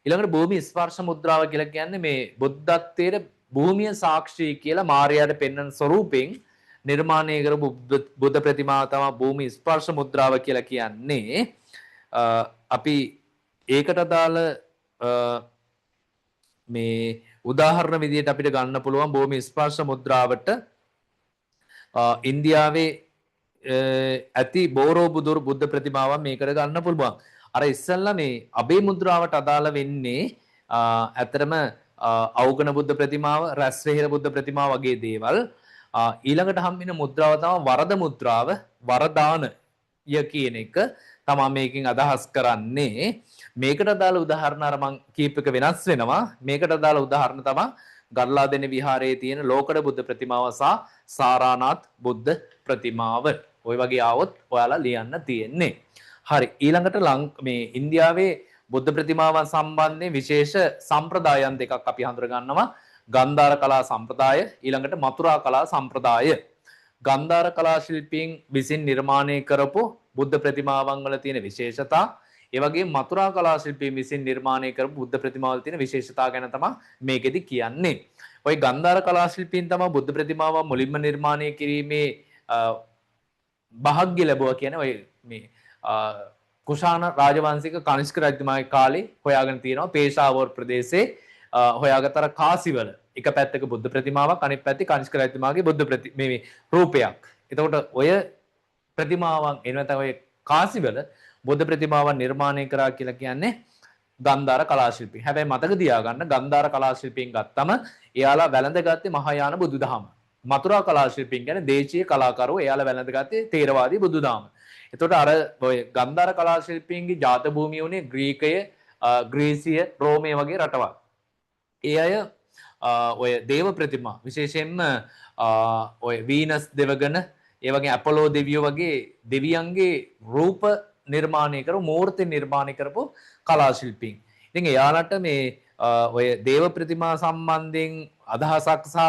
[SPEAKER 1] ඊළඟට භූමි ස්පර්ශ මුද්‍රාව කියලා කියන්නේ මේ බුද්ධත්වයේ භූමිය සාක්ෂි කියලා මාර්යාට පෙන්වන ස්වරූපෙන් නිර්මාණය කරපු බුද්ධ ප්‍රතිමාව තමයි භූමි ස්පර්ශ මුද්‍රාව කියලා කියන්නේ. අපි ඒකට අදාළ මේ උදාහරණ විදිහට අපිට ගන්න පුළුවන් භූමි ස්පර්ශ මුද්‍රාවට ඉන්දියාවේ ඇති බෝරෝබුදුර බුද්ධ ප්‍රතිමාවක් මේකට ගන්න පුළුවන්. අර ඉස්සෙල්ලා මේ අබේ මුද්‍රාවට අදාළ වෙන්නේ ඇත්තටම අවගණ බුද්ධ ප්‍රතිමාව, රැස්වෙහෙර බුද්ධ ප්‍රතිමාව වගේ දේවල්. ඊළඟට හම්බෙන මුද්‍රාව තමයි වරද මුද්‍රාව, වරදානය කියන එක තමයි මේකෙන් අදහස් කරන්නේ. මේකට අදාළ උදාහරණ අර මං කීප එක වෙනස් වෙනවා. මේකට අදාළ උදාහරණ තමයි ගල්ලාදෙන විහාරයේ තියෙන ලෝකඩ බුද්ධ ප්‍රතිමාව සහ සාරානාත් බුද්ධ ප්‍රතිමාව. ওই වගේ ආවොත් ඔයාලා ලියන්න තියෙන්නේ. හරි, ඊළඟට මේ ඉන්දියාවේ බුද්ධ ප්‍රතිමාවන් සම්බන්ධයෙන් විශේෂ සම්ප්‍රදායන් දෙකක් අපි හඳුර ගන්නවා. ගන්ධාර කලා සම්ප්‍රදාය, ඊළඟට මතුරා කලා සම්ප්‍රදාය. ගන්ධාර කලා ශිල්පීන් විසින් නිර්මාණය කරපු බුද්ධ ප්‍රතිමාවන් වල තියෙන විශේෂතා, ඒ වගේම මතුරා කලා ශිල්පීන් විසින් නිර්මාණය කරපු බුද්ධ ප්‍රතිමාවල තියෙන විශේෂතා ගැන තමයි මේකෙදි කියන්නේ. ওই ගන්ධාර කලා ශිල්පීන් තමයි බුද්ධ ප්‍රතිමාව මුලින්ම නිර්මාණය කිරීමේ භාග්‍ය ලැබුවා කියන ඔය මේ කුෂාණ රාජවංශික කනිෂ්ක රජතුමාගේ කාලේ හොයාගෙන තියෙනවා පේශාවර් ප්‍රදේශයේ හොයාගත්තර කාසිවල එක පැත්තක බුද්ධ ප්‍රතිමාවක් අනිත් පැත්තේ කනිෂ්ක රජතුමාගේ බුද්ධ මේ රූපයක්. එතකොට ඔය ප්‍රතිමාවන් එනත ඔය කාසිවල බුද්ධ ප්‍රතිමාවන් නිර්මාණය කරා කියලා කියන්නේ ගන්ධාර කලා ශිල්පී. හැබැයි මතක තියාගන්න ගන්ධාර කලා ශිල්පීන් ගත්තම එයාලා වැළඳගත්තේ මහායාන බුදුදහම. මතුරා කලා ශිල්පීන් කියන්නේ දේශීය කලාකරුවෝ එයාලා වැළඳගත්තේ තේරවාදී බුදුදහම. එතකොට අර ඔය ගන්ධාර කලා ශිල්පීන්ගේ ජාත භූමිය උනේ ග්‍රීකය, ග්‍රීසිය, රෝමය වගේ රටවල්. ඒ අය ඔය දේව ප්‍රතිමා විශේෂයෙන්ම ඔය වීනස් දෙවගණ, ඒ වගේ අපොලෝ දෙවියෝ වගේ දෙවියන්ගේ රූප නිර්මාණය කරපු මූර්ති නිර්මාණය කරපු කලා ශිල්පීන්. ඉතින් එයාලට මේ ඔය දේව ප්‍රතිමා සම්බන්ධයෙන් අදහසක් සහ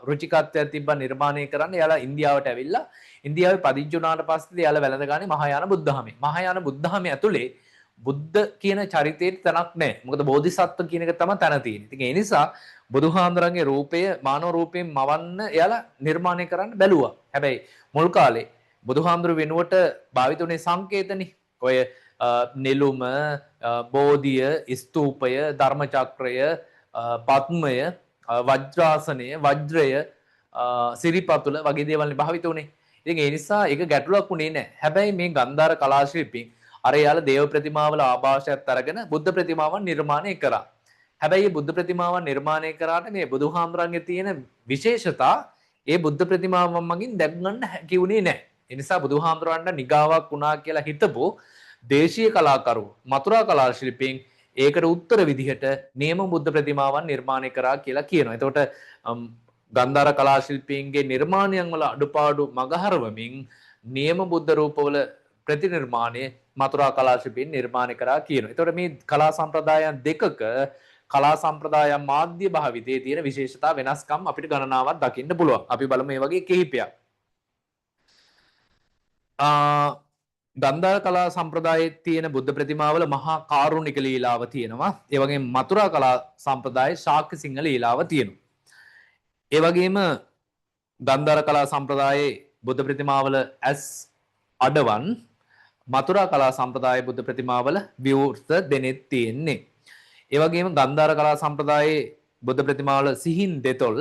[SPEAKER 1] රුචිකත්වයක් තිබ්බ නිර්මාණය කරන්න එයාලා ඉන්දියාවට ඇවිල්ලා ඉන්දියාවේ පදිංචි වුණාට පස්සේ එයාලා වැළඳගන්නේ මහායාන බුද්ධාමයේ. මහායාන බුද්ධාමයේ ඇතුලේ බුද්ධ කියන චරිතයේ තැනක් නැහැ. මොකද බෝධිසත්ව කියන එක තමයි තැන තියෙන්නේ. ඉතින් ඒ නිසා බුදුහාඳුරන්ගේ රූපය මානව රූපයෙන් මවන්න එයාලා නිර්මාණය කරන්න බැලුවා. හැබැයි මුල් කාලේ බුදුහාඳුර වෙනුවට භාවිත වුණේ සංකේතනේ. ඔය නෙළුම, බෝධිය, ස්තූපය, ධර්මචක්‍රය, පද්මය, වජ්‍රාසනය, වජ්‍රය, සිරිපතුල වගේ දේවල් භාවිත වුණේ. ඉතින් ඒ නිසා ඒක ගැටලුවක් වුණේ නැහැ. හැබැයි මේ ගන්ධාර කලා ශිල්පීන් අර යාලා දේව ප්‍රතිමාවල ආభాෂයත් අරගෙන බුද්ධ ප්‍රතිමාවන් නිර්මාණය කරා. හැබැයි මේ බුද්ධ ප්‍රතිමාවන් නිර්මාණය කරාට මේ බුදුහාමරන්ගේ තියෙන විශේෂතා ඒ බුද්ධ ප්‍රතිමාවන් මගින් දැක් ගන්න හැකි වුණේ නැහැ. ඒ නිසා බුදුහාමරන්ට නිගාවක් වුණා කියලා හිතපො දේශීය කලාකරුවෝ මතුරා කලා ශිල්පීන් ඒකට උත්තර විදිහට නියම බුද්ධ ප්‍රතිමාවන් නිර්මාණය කරා කියලා කියනවා. එතකොට ගන්ධාර කලා ශිල්පීන්ගේ නිර්මාණයන් වල අඩුපාඩු මගහරවමින් නියම බුද්ධ රූපවල ප්‍රතිනිර්මාණය මතුරා කලා ශිල්පීන් නිර්මාණය කරා කියනවා. එතකොට මේ කලා සම්ප්‍රදායන් දෙකක කලා සම්ප්‍රදායන් මාධ්‍ය භාවිතයේ තියෙන විශේෂතා වෙනස්කම් අපිට ගණනාවක් දකින්න පුළුවන්. අපි බලමු මේ වගේ කිහිපයක්. ගන්ධාර කලා සම්ප්‍රදායේ තියෙන බුද්ධ ප්‍රතිමාවල මහා කාරුණික ලීලාව තියෙනවා. ඒ වගේම මතුරා කලා සම්ප්‍රදායේ ශාක්‍ය සිංහ ලීලාව තියෙනවා. ඒ වගේම ගන්ධාර කලා සම්ප්‍රදායේ බුද්ධ ප්‍රතිමාවල ඇස් අඩවන්, මතුරා කලා සම්ප්‍රදායේ බුද්ධ ප්‍රතිමාවල විවෘත දෙනෙත් තියෙන්නේ. ඒ වගේම ගන්ධාර කලා සම්ප්‍රදායේ බුද්ධ ප්‍රතිමාවල සිහින් දෙතොල්,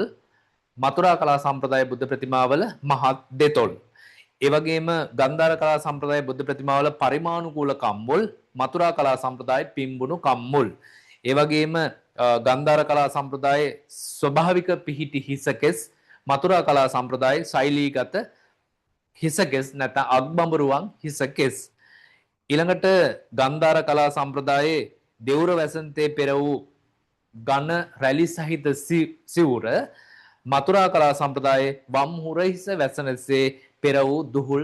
[SPEAKER 1] මතුරා කලා සම්ප්‍රදායේ බුද්ධ ප්‍රතිමාවල මහත් දෙතොල්. ඒ වගේම ගන්ධාර කලා සම්ප්‍රදායේ බුද්ධ ප්‍රතිමාවල පරිමානුකූල කම්මුල්, මතුරා කලා සම්ප්‍රදායේ පිම්බුණු කම්මුල්. ඒ වගේම ගන්ධාර කලා සම්ප්‍රදායේ ස්වභාවික පිහිටි හිසකෙස්, මතුරා කලා සම්ප්‍රදායේ ශෛලීගත හිසකෙස් නැත්නම් අග්බඹරුවන් හිසකෙස්. ඊළඟට ගන්ධාර කලා සම්ප්‍රදායේ දෙවුර වැසන්තේ පෙර වූ ඝන රැලි සහිත සිවුර, මතුරා කලා සම්ප්‍රදායේ වම් හුරහිස වැසනසේ පෙර වූ දුහුල්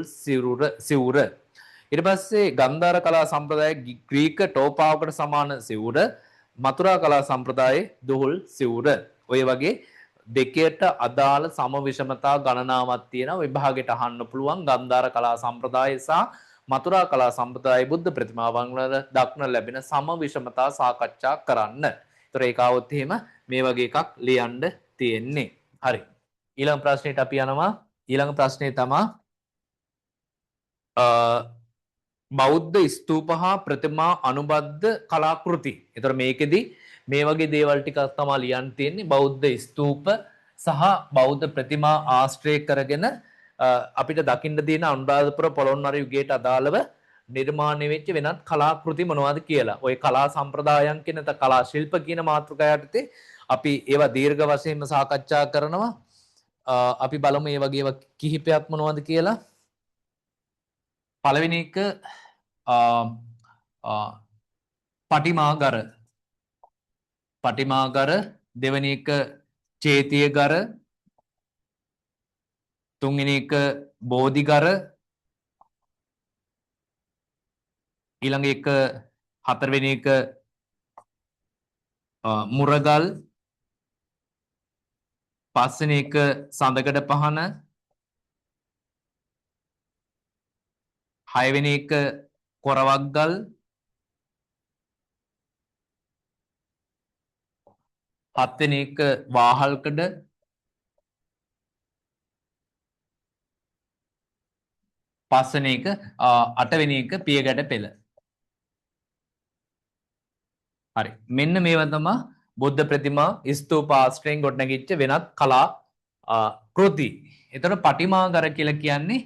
[SPEAKER 1] සිවුර. ඊට පස්සේ ගන්ධාර කලා සම්ප්‍රදායේ ග්‍රීක ටෝපාවකට සමාන සිවුර, මතුරා කලා සම්ප්‍රදායේ දුහුල් සිවුර. ඔය වගේ දෙකේට අදාළ සම විෂමතා ගණනාවක් තියෙන විභාගයට අහන්න පුළුවන් ගන්ධාර කලා සම්ප්‍රදාය සහ මතුරා කලා සම්ප්‍රදායේ බුද්ධ ප්‍රතිමාවන් වල දක්න ලැබෙන සම විෂමතා සාකච්ඡා කරන්න. ඒතර ඒකවොත් එහෙම මේ වගේ එකක් ලියන්න තියෙන්නේ. හරි. ඊළඟ ප්‍රශ්නෙට අපි යනවා. ඊළඟ ප්‍රශ්නේ තමයි බෞද්ධ ස්තූප හා ප්‍රතිමා අනුබද්ධ කලාකෘති. ඒතර මේකෙදි මේ වගේ දේවල් ටිකක් තමයි ලියන්න තියෙන්නේ. බෞද්ධ ස්තූප සහ බෞද්ධ ප්‍රතිමා ආශ්‍රය කරගෙන අපිට දකින්න තියෙන අනුරාධපුර පොළොන්නරු යුගයට අදාළව නිර්මාණය වෙච්ච වෙනත් කලාකෘති මොනවද කියලා. ওই කලා සම්ප්‍රදායන් කියන නැත්නම් කලා ශිල්ප කියන මාතෘකාව යටතේ අපි ඒවා දීර්ඝ වශයෙන්ම සාකච්ඡා කරනවා. අපි බලමු මේ වගේ ඒවා කිහිපයක් මොනවද කියලා. පළවෙනි එක පටිමාගර. පටිමාගර, දෙවෙනි එක චේතියගර, තුන්වෙනි එක බෝධිගර, ඊළඟ එක හතරවෙනි එක මුරගල්, පස්වෙනි එක සඳකඩ පහන, හයවෙනි එක කොරවක්ගල්, හත්වෙනි එක වාහල්කඩ, පස්වෙනි එක අටවෙනි එක පියගැට පෙළ. හරි. මෙන්න මේවා තමයි බුද්ධ ප්‍රතිමා ස්තූප ආශ්‍රයෙන් ගොඩනැගිච්ච වෙනත් කලා කෘති. එතකොට පටිමාගර කියලා කියන්නේ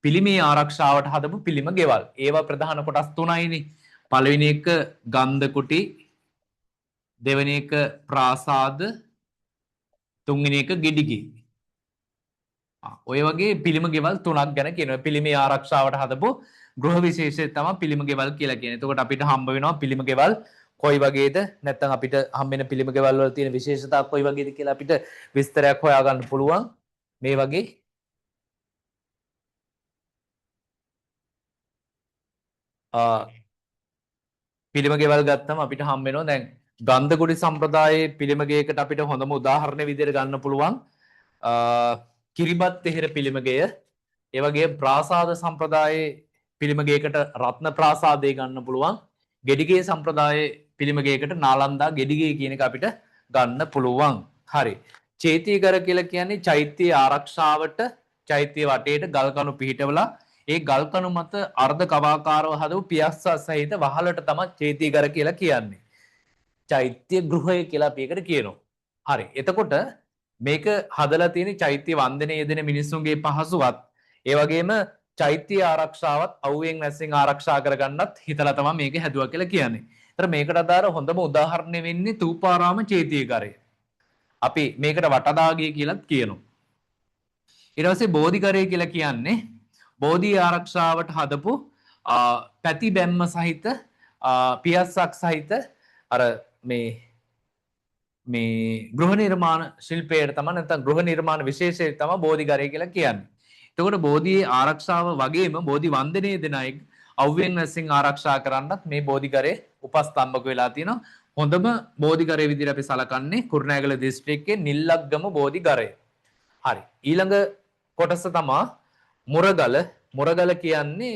[SPEAKER 1] පිළිමේ ආරක්ෂාවට හදපු පිළිම ගෙවල්. ඒවා ප්‍රධාන කොටස් තුනයිනේ. පළවෙනි එක ගන්ධ කුටි, දෙවෙනි එක ප්‍රාසාද, තුන්වෙනි එක ගෙඩිගේ. ඔය වගේ පිළිම ගෙවල් තුනක් ගැන කියනවා. පිළිමේ ආරක්ෂාවට හදපු ගෘහ විශේෂය තමයි පිළිම ගෙවල් කියලා කියන්නේ. එතකොට අපිට හම්බ වෙනවා පිළිම ගෙවල් කොයි වගේද, නැත්නම් අපිට හම්බෙන පිළිම ගෙවල් වල තියෙන විශේෂතා කොයි වගේද කියලා අපිට විස්තරයක් හොයාගන්න පුළුවන්. මේ වගේ පිළිම ගෙවල් ගත්තම අපිට හම්බ වෙනවා දැන් ගන්ධකුඩි සම්ප්‍රදායේ පිළිම ගෙයකට අපිට හොඳම උදාහරණ විදිහට ගන්න පුළුවන් කිරිබත් තෙහෙර පිළිම ගෙය. ඒ වගේ ප්‍රාසාද සම්ප්‍රදායේ පිළිම ගෙයකට රත්න ප්‍රාසාදය ගන්න පුළුවන්. ගෙඩිගේ සම්ප්‍රදායේ පිළිම ගෙයකට නාලන්දා ගෙඩිගේ කියන එක අපිට ගන්න පුළුවන්. හරි. චේතියගර කියලා කියන්නේ චෛත්‍ය ආරක්ෂාවට චෛත්‍ය වටේට ගල් කණු පිහිටවලා ඒ ගල් කණු මත අර්ධ කවාකාරව හදපු පියස්සා සහිත වහලට තමයි චේතියගර කියලා කියන්නේ. චෛත්‍ය ගෘහය කියලා අපි ඒකට කියනවා. හරි. එතකොට මේක හදලා තියෙන චෛත්‍ය වන්දනයේ යෙදෙන මිනිස්සුන්ගේ පහසුවත් ඒ වගේම චෛත්‍ය ආරක්ෂාවත් අවුවෙන් නැස්සෙන් ආරක්ෂා කරගන්නත් හිතලා තමයි මේක හැදුවා කියලා කියන්නේ. ඒතර මේකට අදාළ හොඳම උදාහරණය වෙන්නේ තූපාරාම චේතියගරය. අපි මේකට වටදාගිය කියලාත් කියනවා. ඊට පස්සේ බෝධිගරය කියලා කියන්නේ බෝධි ආරක්ෂාවට හදපු පැති බැම්ම සහිත පියස්සක් සහිත අර මේ ගෘහ නිර්මාණ ශිල්පයට තමයි නැත්නම් ගෘහ නිර්මාණ විශේෂය තමයි බෝධිගරය කියලා කියන්නේ. එතකොට බෝධියේ ආරක්ෂාව වගේම බෝධි වන්දනයේ දෙන අය අවුවෙන් නැසින් ආරක්ෂා කරන්නත් මේ බෝධිගරේ උපස්තම්භක වෙලා තියෙනවා. හොඳම බෝධිගරේ විදිහට අපි සලකන්නේ කුරුණෑගල දිස්ත්‍රික්කයේ නිල්ලක්ගම බෝධිගරය. හරි. ඊළඟ කොටස තමයි මුරගල. මුරගල කියන්නේ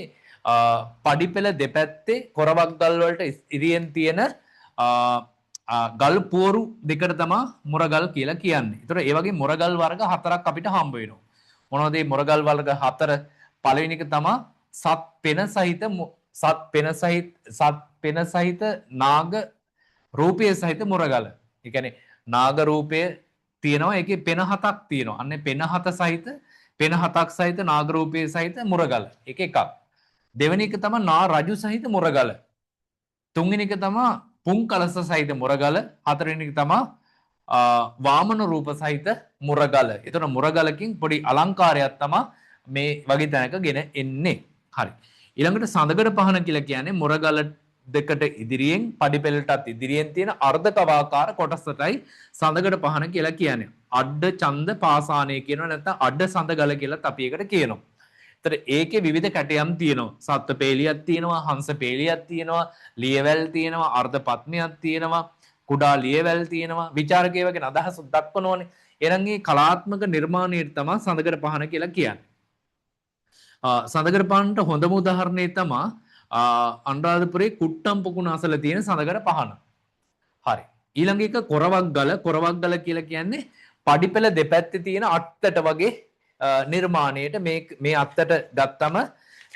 [SPEAKER 1] පඩිපෙළ දෙපැත්තේ කොරවක් ගල් වලට ඉරියෙන් තියෙන ගල් පුවරු දෙකට තමයි මුරගල් කියලා කියන්නේ. ඒතර ඒ වගේ මුරගල් වර්ග හතරක් අපිට හම්බ වෙනවා. මොනවද මේ මුරගල් වර්ග හතර? පළවෙනි එක තමයි සත් පෙන සහිත නාග රූපය සහිත මුරගල. ඒ කියන්නේ නාග රූපය තියෙනවා, ඒකේ පෙන හතක් තියෙනවා. අන්නේ පෙන හත සහිත පෙන හතක් සහිත නාග රූපය සහිත මුරගල. ඒක එකක්. දෙවෙනි එක තමයි නා රජු සහිත මුරගල. තුන්වෙනි එක තමයි පුන් කලස සහිත මුරගල. හතරවෙනි එක තමයි වාමන රූප සහිත මුරගල. එතන මුරගලකින් පොඩි අලංකාරයක් තමයි මේ වගේ තැනක ගෙන එන්නේ. හරි. ඊළඟට සඳකඩ පහන කියලා කියන්නේ මුරගල දෙකට ඉදිරියෙන් පඩිපෙළටත් ඉදිරියෙන් තියෙන අර්ධ කවාකාර කොටසටයි සඳකඩ පහන කියලා කියන්නේ. අඩ ඡන්ද පාසානය කියනවා, නැත්නම් අඩ සඳගල කියලා අපි ඒකට කියනවා. ඒතර ඒකේ විවිධ කැටයම් තියෙනවා. සත්ත්ව පේලියක් තියෙනවා, හංස පේලියක් තියෙනවා, ලියවැල් තියෙනවා, අර්ධ පත්මයක් තියෙනවා, කුඩා ලියවැල් තියෙනවා. විචාරකයෝ වගේ අදහස් දක්වනෝනේ. එහෙනම් මේ කලාත්මක නිර්මාණයට තමයි සඳකඩ පහන කියලා කියන්නේ. සඳකඩ පහනට හොඳම උදාහරණය තමයි අනුරාධපුරේ කුට්ටම් පොකුණ අසල තියෙන සඳකඩ පහන. හරි. ඊළඟ එක කොරවක්ගල. කොරවක්ගල කියලා කියන්නේ පඩිපෙළ දෙපැත්තේ තියෙන අත්තට වගේ නිර්මාණයට මේ අත්තට ගත්තම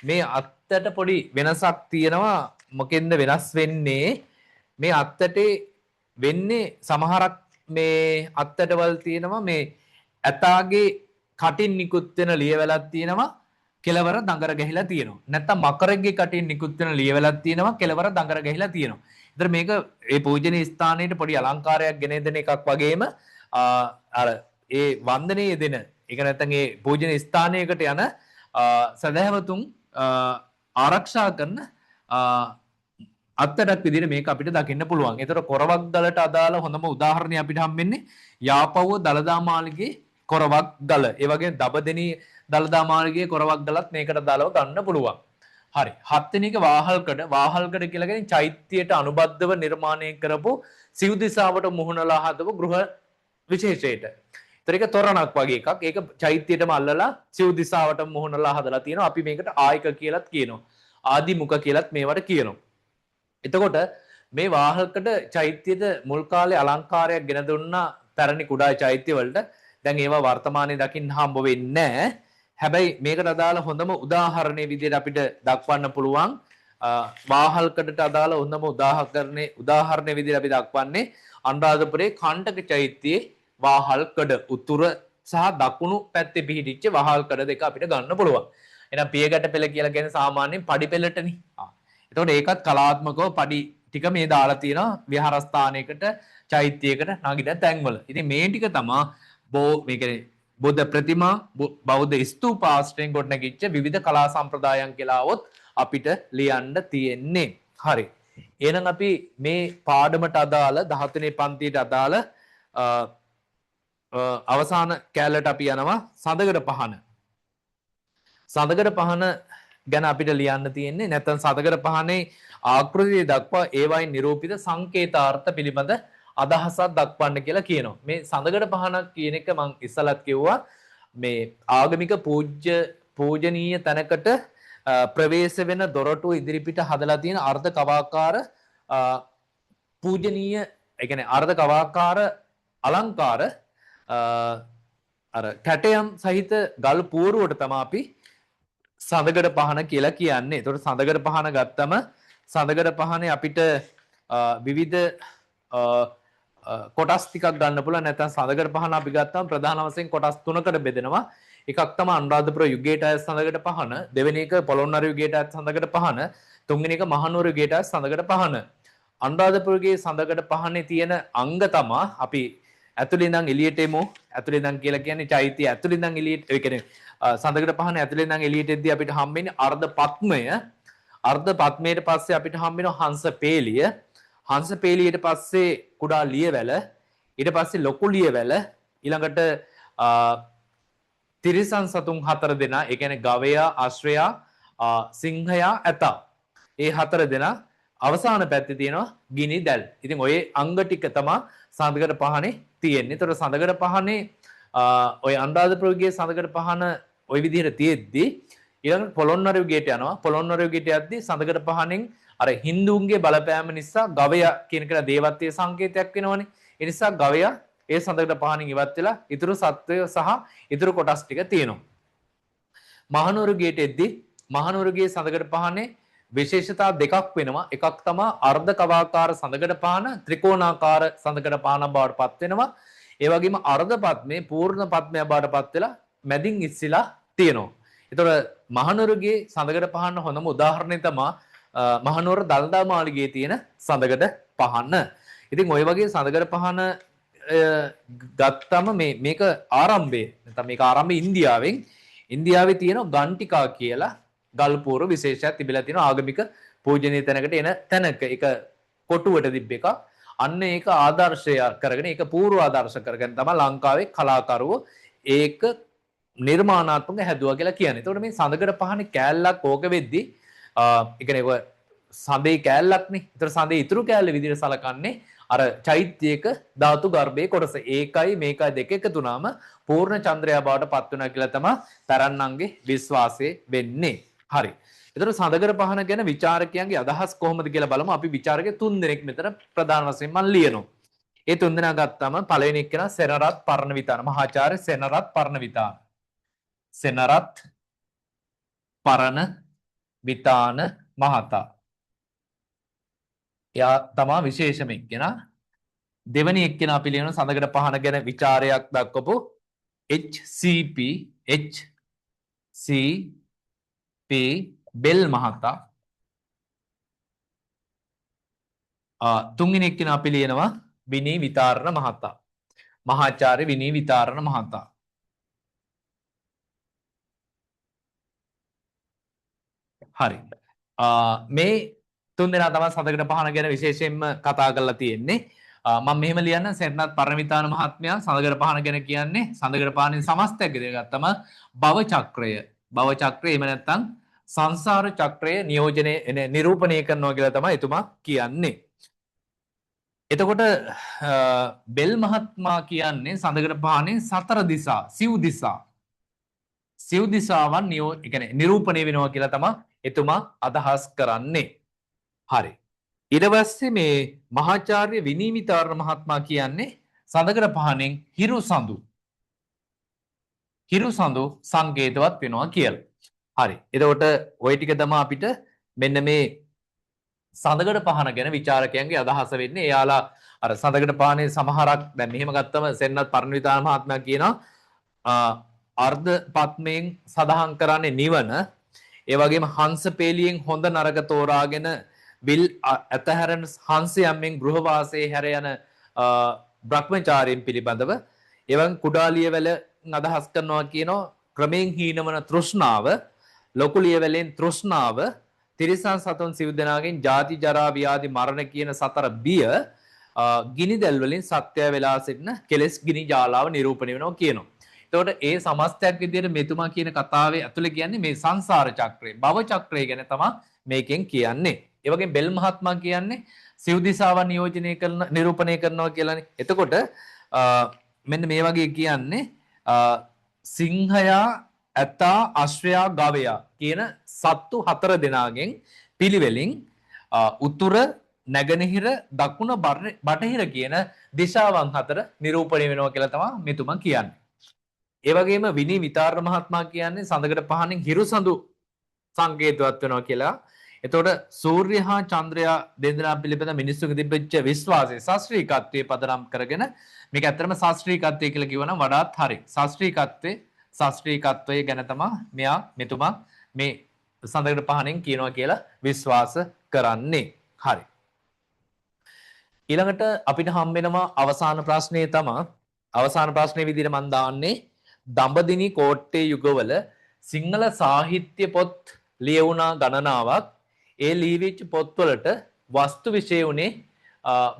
[SPEAKER 1] මේ අත්තට පොඩි වෙනසක් තියෙනවා. මොකෙන්ද වෙනස් වෙන්නේ? මේ අත්තට වෙන්නේ සමහරක් මේ අත්තටවල තියෙනවා මේ ඇතාගේ කටින් නිකුත් වෙන ලියවැලක් තියෙනවා කෙලවර දඟර ගහිලා තියෙනවා. නැත්තම් මකරෙක්ගේ කටින් නිකුත් වෙන ලියවැලක් තියෙනවා කෙලවර දඟර ගහිලා තියෙනවා. ඒතර මේක ඒ පූජනීය ස්ථානයේ පොඩි අලංකාරයක් ගෙන දෙන එකක් වගේම අර ඒ වන්දනයේ දෙන ඒක නැත්තම් ඒ පූජනීය ස්ථානයකට යන සදහැවතුන් ආරක්ෂා කරන අත්තටක් විදිහට මේක අපිට දකින්න පුළුවන්. ඒතර කොරවක් දලට අදාළ හොඳම උදාහරණය අපිට හම්බෙන්නේ යාපව්ව දලදා මාළිගේ කොරවක් දල. ඒ වගේම දබදෙනී දලදා මාළිගේ කොරවක් දලත් මේකට දාලව ගන්න පුළුවන්. හරි. හත්වෙනි එක වාහල්කඩ. වාහල්කඩ කියලා කියන්නේ චෛත්‍යයට අනුබද්ධව නිර්මාණය කරපු සිව් දිසාවට මුහුණලා හදපු ගෘහ විශේෂයට. ඒතර ඒක තොරණක් වගේ එකක්. ඒක චෛත්‍යයටම අල්ලලා සිව් දිසාවටම මුහුණලා හදලා තියෙනවා. අපි මේකට ආයක කියලාත් කියනවා. ආදිමුඛ කියලාත් මේවට කියනවා. එතකොට මේ වාහල්කඩ චෛත්‍යයට මුල් කාලේ අලංකාරයක් ගෙන දුන්නා පැරණි කුඩා චෛත්‍ය වලට. දැන් ඒවා වර්තමානයේ දකින්න හම්බ වෙන්නේ නැහැ. හැබැයි මේකට අදාළ හොඳම උදාහරණයේ විදිහට අපිට දක්වන්න පුළුවන් වාහල්කඩට අදාළ හොඳම උදාහරණයේ විදිහට අපි දක්වන්නේ අනුරාධපුරයේ කණ්ඩක චෛත්‍යයේ වාහල්කඩ උතුර සහ දකුණු පැත්තේ පිහිටිච්ච වාහල්කඩ දෙක අපිට ගන්න පුළුවන්. එහෙනම් පියගැට පෙළ කියලා කියන්නේ සාමාන්‍යයෙන් පඩි පෙළටනේ. එතකොට ඒකත් කලාත්මකව පඩි ටික මේ දාලා තියෙනවා විහාරස්ථානයකට චෛත්‍යයකට නගින තැන්වල. ඉතින් මේ ටික තමයි මේ කියන්නේ බුද්ධ ප්‍රතිමා බෞද්ධ ස්තූප ආශ්‍රයෙන් ගොඩනැගිච්ච විවිධ කලා සම්ප්‍රදායන් කියලා આવොත් අපිට ලියන්න තියෙන්නේ. හරි. එහෙනම් අපි මේ පාඩමට අදාළ 13 වෙනි පන්තියට අදාළ අවසාන කැලලට අපි යනවා සඳගඩ පහන. සඳගඩ පහන ගැන අපිට ලියන්න තියෙන්නේ නැත්නම් සඳගඩ පහනේ ආකෘතිය දක්වා ඒවයින් නිරූපිත සංකේතාර්ථ පිළිබඳ අදහසක් දක්වන්න කියලා කියනවා. මේ සඳගඩ පහනක් කියන එක මම ඉස්සලත් කිව්වා මේ ආගමික පූජනීය තැනකට ප්‍රවේශ වෙන දොරටු ඉදිරිපිට හදලා තියෙන අර්ධ කවාකාර පූජනීය ඒ කියන්නේ අර්ධ කවාකාර අලංකාර අර කැටයම් සහිත ගල් පුවරුවට තමයි අපි සඳගඩ පහන කියලා කියන්නේ. ඒතකොට සඳගඩ පහන ගත්තම සඳගඩ පහනේ අපිට විවිධ කොටස් ටිකක් ගන්න පුළුවන්. නැත්නම් සඳගඩ පහන අපි ගත්තම ප්‍රධාන වශයෙන් කොටස් තුනකට බෙදෙනවා. එකක් තමයි අනුරාධපුර යුගයට අයත් සඳගඩ පහන, දෙවෙනි එක පොළොන්නරු යුගයට අයත් සඳගඩ පහන, තුන්වෙනි එක මහනුවර යුගයට අයත් සඳගඩ පහන. අනුරාධපුරගේ සඳගඩ පහනේ තියෙන අංග තමයි අපි ඇතුළේ ඉඳන් එළියට එමු. ඇතුළේ ඉඳන් කියලා කියන්නේ චෛත්‍ය ඇතුළේ ඉඳන් එළියට ඒ කියන්නේ සඳගඩ පහන ඇතුළේ ඉඳන් එළියට එද්දී අපිට හම්බෙන්නේ අර්ධ පත්මය. අර්ධ පත්මයට පස්සේ අපිට හම්බෙනවා හංස පේලිය. හංස පේලියට පස්සේ කුඩා ලියවැල, ඊට පස්සේ ලොකු ලියවැල, ඊළඟට තිරිසන් සතුන් 4 දෙනා, ඒ කියන්නේ ගවයා, අශ්වයා, සිංහයා, ඇතා. ඒ 4 දෙනා අවසාන පැත්තේ තියෙනවා ගිනි දැල්. ඉතින් ඔය අංග ටික තමයි සඳගඩ පහනේ තියෙන්නේ. ඒතර සඳගඩ පහනේ ඔය අනුරාධපුරයේ සඳගඩ පහන ওই විදිහට තියෙද්දි ඊළඟ පොළොන්නරු යුගයට යනවා. පොළොන්නරු යුගයට යද්දි සඳගඩ පහනෙන් අර හින්දුන්ගේ බලපෑම නිසා ගවයා කියන කෙනා දේවත්වයේ සංකේතයක් වෙනවනේ. ඒ නිසා ගවයා ඒ සඳගඩ පහනින් ඉවත් වෙලා ඉතුරු සත්වය සහ ඉතුරු කොටස් ටික තියෙනවා. මහනුවර යුගයට එද්දි මහනුවරගේ සඳගඩ පහනේ විශේෂතා දෙකක් වෙනවා. එකක් තමයි අර්ධ කවාකාර සඳගඩ පහන ත්‍රිකෝණාකාර සඳගඩ පහනක් බවට පත් වෙනවා. ඒ වගේම අර්ධ පද්මේ පූර්ණ පද්මයක් බවට පත් වෙලා මැදින් ඉස්සිලා තියෙනවා. ඒතකොට මහනුවරගේ සඳගඩ පහන හොඳම උදාහරණය තමයි මහනුවර දළදා මාළිගයේ තියෙන සඳගඩ පහන. ඉතින් ওই වගේ සඳගඩ පහන ගත්තම මේක ආරම්භය නැත්නම් මේක ආරම්භය ඉන්දියාවේ තියෙන ගන්ටිකා කියලා ගල්පුර විශේෂයක් තිබිලා තියෙනවා ආගමික පූජනීය තැනකට එන තැනක. ඒක කොටුවට තිබ්බ එක. අන්න ඒක ආදර්ශය කරගෙන ඒක පූර්ව ආදර්ශ කරගෙන තමයි ලංකාවේ කලාකරුවෝ ඒක නිර්මාණාත්මක හැදුවා කියලා කියන්නේ. ඒතකොට මේ සඳගඩ පහනේ කෑල්ලක් ඕක වෙද්දි ඒ කියන්නේ ඔය සඳේ කෑල්ලක්නේ. ඒතර සඳේ ඉතුරු කෑල්ල විදිහට සලකන්නේ අර චෛත්‍යයක ධාතු ගර්භයේ කොටස. ඒකයි මේකයි දෙක එකතු වුණාම පූර්ණ චන්ද්‍රයා බවට පත් වෙනවා කියලා තමයි තරන්නන්ගේ විශ්වාසය වෙන්නේ. හරි. එතකොට සඳගඩ පහන ගැන විචාරකයන්ගේ අදහස් කොහොමද කියලා බලමු. අපි විචාරකයෝ 3 දෙනෙක් මෙතන ප්‍රධාන වශයෙන් මම ලියනවා. ඒ 3 දෙනා ගත්තාම පළවෙනි එක්කෙනා සෙනරත් පරණවිතාන මහාචාර්ය සෙනරත් පරණවිතාන. සෙනරත් පරණවිතාන මහතා. එයා තමයි විශේෂම එක්කෙනා. දෙවෙනි එක්කෙනා අපි ලියන සඳගඩ පහන ගැන විචාරයක් දක්වපු HCP බෙල් මහතා. තුන්වෙනි එක්කෙනා අපි ලියනවා විනී විතාරණ මහතා. මහාචාර්ය විනී විතාරණ මහතා. හරි. මේ තුන් දෙනා තමයි සඳකඩ පහන ගැන විශේෂයෙන්ම කතා කරලා තියෙන්නේ. මම මෙහෙම ලියන්න සෙන්නාත් පරමිතාන මහත්මයා සඳකඩ පහන ගැන කියන්නේ සඳකඩ පහනින් සමස්තයක් විදිහට ගත්තම භව චක්‍රය. භව චක්‍රය එහෙම නැත්නම් සංසාර චක්‍රය නිරූපණය කරනවා කියලා තමයි එතුමා කියන්නේ. එතකොට බෙල් මහත්මයා කියන්නේ සඳකඩ පහනේ සතර දිසා සිව් දිසාවන් නිරූපණය වෙනවා කියලා තමයි එතුමා අදහස් කරන්නේ. හරි. ඊට පස්සේ මේ මහාචාර්ය විනී විතාරණ මහත්මයා කියන්නේ සඳකඩ පහනෙන් හිරු සඳු සංකේතවත් වෙනවා කියලා. හරි. එතකොට ওই ටික තමයි අපිට මෙන්න මේ සඳකඩ පහන ගැන විචාරකයන්ගේ අදහස වෙන්නේ. එයාලා අර සඳකඩ පහනේ සමහරක් දැන් මෙහෙම ගත්තම සෙන්නාත් පරණවිතාන මහත්මයා කියනවා අර්ධ පත්මයෙන් සඳහන් කරන්නේ නිවන. ඒ වගේම හංස පේලියෙන් හොඳ නරක තෝරාගෙන විල් ඇතහැරෙන හංසයන්ෙන් ගෘහවාසයේ හැර යන බ්‍රහ්මචාරීන් පිළිබඳව එවන් කුඩා ලියවැල අදහස් කරනවා කියනවා ක්‍රමයෙන් හීනවන තෘෂ්ණාව, ලොකු ලියවැලෙන් තෘෂ්ණාව, තිරිසන් සතුන් සිව් දෙනාගෙන් ජාති ජරා ව්‍යාධි මරණ කියන සතර බිය ගිනි දැල් වලින් සත්‍ය වෙලා සිටින කෙලෙස් ගිනි ජාලාව නිරූපණය වෙනවා කියනවා. එතකොට ඒ සමස්තයක් විදිහට මෙතුමා කියන කතාවේ ඇතුළේ කියන්නේ මේ සංසාර චක්‍රය, භව චක්‍රය ගැන තමයි මේකෙන් කියන්නේ. ඒ වගේම බෙල් මහත්මයා කියන්නේ සිව් දිසාවන් නිරූපණය කරනවා කියලානේ. එතකොට මෙන්න මේ වගේ කියන්නේ සිංහයා, ඇතා, අශ්වයා, ගවයා කියන සත්තු හතර දෙනාගෙන් පිළිවෙලින් උතුර, නැගෙනහිර, දකුණ, බටහිර කියන දිශාවන් හතර නිරූපණය වෙනවා කියලා තමයි මෙතුමා කියන්නේ. ඒ වගේම විනී විතාරණ මහත්මයා කියන්නේ සඳකඩ පහනින් හිරු සඳු සංකේතවත් වෙනවා කියලා. එතකොට සූර්ය හා චන්ද්‍රයා දෙදෙනා පිළිබඳ මිනිස්සුන්ගේ තිබෙච්ච විශ්වාසය ශාස්ත්‍රීයත්වයේ පදනම් කරගෙන මේක ඇත්තටම ශාස්ත්‍රීයත්වය කියලා කියවනම් වඩාත් හරි. ශාස්ත්‍රීයත්වයේ ගැන තමයි මෙතුමා මේ සඳකඩ පහනින් කියනවා කියලා විශ්වාස කරන්නේ. හරි. ඊළඟට අපිට හම්බ වෙනවා අවසාන ප්‍රශ්නේ තමයි අවසාන ප්‍රශ්නේ විදිහට මම දාන්නේ දඹදිනි කෝට්ටේ යුගවල සිංහල සාහිත්‍ය පොත් ලියවුණා ගණනාවක්. ඒ ලියවිච්ච පොත්වලට වස්තු විෂය උනේ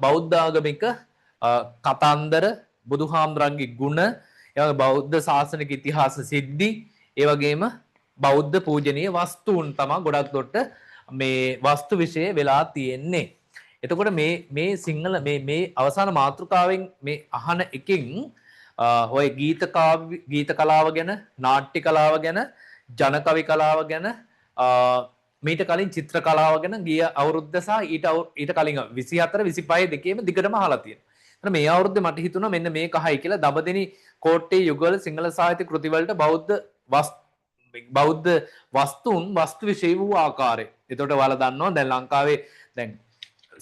[SPEAKER 1] බෞද්ධ ආගමික කතන්දර, බුදුහාමුදුරන්ගේ ගුණ, එවගේ බෞද්ධ ශාසනික ඉතිහාස සිද්ධි, ඒ වගේම බෞද්ධ පූජනීය වස්තුන් තමයි ගොඩක් දුරට මේ වස්තු විෂය වෙලා තියෙන්නේ. එතකොට මේ සිංහල මේ අවසාන මාතෘකාවෙන් මේ අහන එකෙන් ඔය ගීත කලාව ගැන, නාට්‍ය කලාව ගැන, ජනකවි කලාව ගැන, මීට කලින් චිත්‍ර කලාව ගැන ගිය අවුරුද්ද සහ ඊට කලින් 24 25 දෙකේම දිගටම අහලා තියෙනවා. එතන මේ අවුරුද්දේ මට හිතුණා මෙන්න මේක හයි කියලා දඹදෙනි කෝට්ටේ යුගවල සිංහල සාහිත්‍ය කෘති වලට බෞද්ධ වස්තුන් වස්තු විෂය වූ ආකාරය. එතකොට ඔයාලා දන්නවා දැන් ලංකාවේ දැන්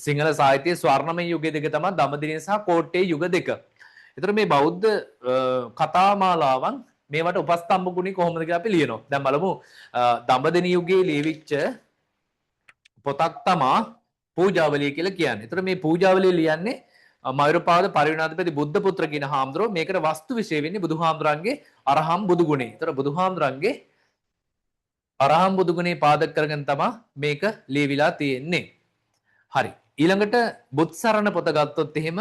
[SPEAKER 1] සිංහල සාහිත්‍යයේ ස්වර්ණමය යුගය දෙක තමයි දඹදිව සහ කෝට්ටේ යුග දෙක. ඒතර මේ බෞද්ධ කතාමාලාවන් මේවට උපස්තම්භ ගුණي කොහොමද කියලා අපි ලියනවා. දැන් බලමු දඹදිව යුගයේ ලියවිච්ච පොතක් තමයි පූජාවලිය කියලා කියන්නේ. ඒතර මේ පූජාවලිය ලියන්නේ මයුරපාද පරිවිනාධිපති බුද්ධ පුත්‍ර කියන හාමුදුරුවෝ. මේකට වස්තු විෂය වෙන්නේ බුදුහාමුදුරන්ගේ අරහම් බුදු ගුණේ. ඒතර බුදුහාමුදුරන්ගේ අරහම් බුදු ගුණේ පාදක කරගෙන තමයි මේක ලියවිලා තියෙන්නේ. හරි. ඊළඟට බුත්සරණ පොත ගත්තොත් එහෙම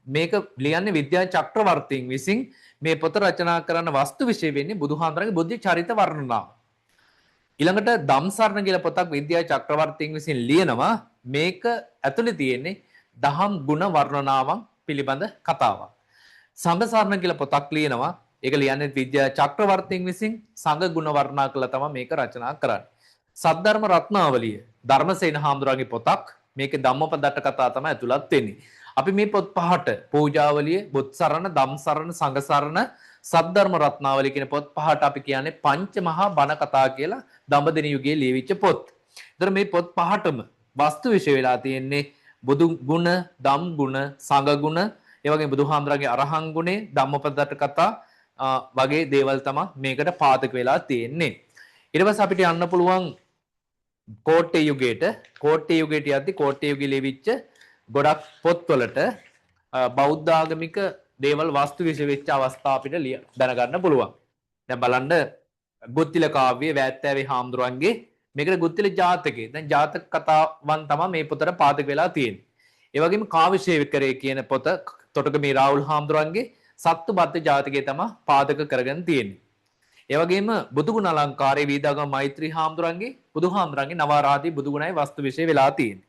[SPEAKER 1] මේක ලියන්නේ විද්‍යා චක්‍රවර්තීන් විසින්. මේ පොත රචනා කරන වස්තු විෂය වෙන්නේ බුදුහාමුදුරන්ගේ බුද්ධ චරිත වර්ණනාව. ඊළඟට ධම්සරණ කියලා පොතක් විද්‍යා චක්‍රවර්තීන් විසින් ලියනවා. මේක ඇතුලේ තියෙන්නේ දහම් ගුණ වර්ණනාවන් පිළිබඳ කතාවක්. සංඝසරණ කියලා පොතක් ලියනවා. ඒක ලියන්නේ විද්‍යා චක්‍රවර්තීන් විසින් සංඝ ගුණ වර්ණනා කළා තමයි මේක රචනා කරන්නේ. සද්ධර්ම රත්නාවලිය ධර්මසේන හාමුදුරන්ගේ පොතක්. මේකේ ධම්මපදට්ට කතා තමයි ඇතුළත් වෙන්නේ. අපි මේ පොත් පහට පූජාවලිය, බුත්සරණ, ධම්සරණ, සංඝසරණ, සද්ධර්ම රත්නාවලිය කියන පොත් පහට අපි කියන්නේ පංච මහා බණ කතා කියලා දඹදිව යුගයේ ලියවිච්ච පොත්. ඒතර මේ පොත් පහටම වස්තු විෂය වෙලා තියෙන්නේ බුදු ගුණ, ධම් ගුණ, සංඝ ගුණ, ඒ වගේම බුදුහාමුදුරන්ගේ අරහන් ගුණේ, ධම්මපදට්ට කතා, වගේ දේවල් තමයි මේකට පාදක වෙලා තියෙන්නේ. ඊට පස්සේ අපිට යන්න පුළුවන් කෝට්ටේ යුගයට. කෝට්ටේ යුගයට යද්දි කෝට්ටේ යුගයේ ලියවිච්ච ගොඩක් පොත්වලට බෞද්ධ ආගමික දේවල් වස්තු විශේෂ වෙච්ච අවස්ථා අපිට දැනගන්න පුළුවන්. දැන් බලන්න ගුත්තිල කාව්‍යයේ වැත්තෑවේ හාමුදුරන්ගේ මේකට ගුත්තිල ජාතකේ. දැන් ජාතක කතාවන් තමයි මේ පොතට පාදක වෙලා තියෙන්නේ. ඒ වගේම කාව්‍ය සේවකරේ කියන පොත තොටගමේ රාහුල් හාමුදුරන්ගේ සත්තුබද්ද ජාතකයේ තමයි පාදක කරගෙන තියෙන්නේ. ඒ වගේම බුදුගුණ අලංකාරයේ වීදාගම මෛත්‍රී හාමුදුරන්ගේ බුදුහාමුදුරන්ගේ නවාරාදී බුදුගුණයි වස්තු විශේෂ වෙලා තියෙන්නේ.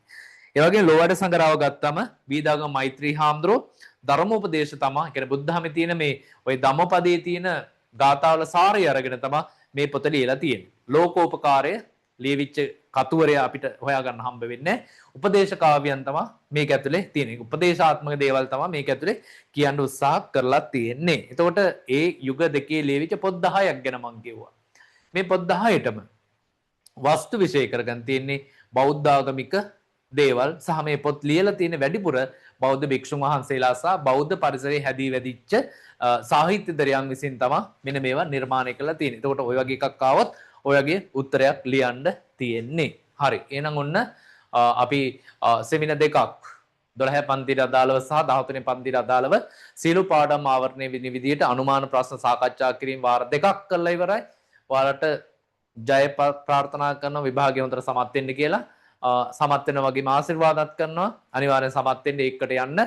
[SPEAKER 1] ඒ වගේම ලෝවැඩ සංගරාව ගත්තම වීදාගම මෛත්‍රී හාමුදුරෝ ධර්මෝපදේශ තමයි කියන්නේ බුද්ධහමේ තියෙන මේ ওই ධම්මපදයේ තියෙන ගාථාවල සාරය අරගෙන තමයි මේ පොත ලියලා තියෙන්නේ. ලෝකෝපකාරය ලියවිච්ච කතුවරයා අපිට හොයාගන්න හම්බ වෙන්නේ. උපදේශ කාව්‍යයන් තමයි මේක ඇතුලේ තියෙන්නේ. උපදේශාත්මක දේවල් තමයි මේක ඇතුලේ කියන්න උත්සාහ කරලා තියෙන්නේ. එතකොට ඒ යුග දෙකේ ලියවිච්ච පොත් 10ක් ගැන මම කිව්වා. මේ පොත් 10ටම වස්තු විශේෂ කරගෙන තියෙන්නේ බෞද්ධ ආගමික දේවල් සහ මේ පොත් ලියලා තියෙන වැඩිපුර බෞද්ධ භික්ෂුන් වහන්සේලා සහ බෞද්ධ පරිසරයේ හැදී වැඩිච්ච සාහිත්‍යදරයන් විසින් තමයි මෙන්න මේවා නිර්මාණය කරලා තියෙන්නේ. එතකොට ওই වගේ එකක් ආවොත් ඔය වගේ උත්තරයක් ලියන්න තියෙන්නේ. හරි. එහෙනම් ඔන්න අපි සෙමින දෙකක් 12 පන්තියට අදාළව සහ 13 වෙනි පන්තියට අදාළව සීල පාඩම් ආවරණය වෙන විදිහට අනුමාන ප්‍රශ්න සාකච්ඡා කිරීම වාර දෙකක් කරලා ඉවරයි. ඔයාලට ජය ප්‍රාර්ථනා කරනවා විභාගය හොඳට සමත් වෙන්න කියලා. සමත් වෙන වගේම ආශිර්වාදත් කරනවා. අනිවාර්යෙන් සමත් වෙන්න ඒකට යන්න.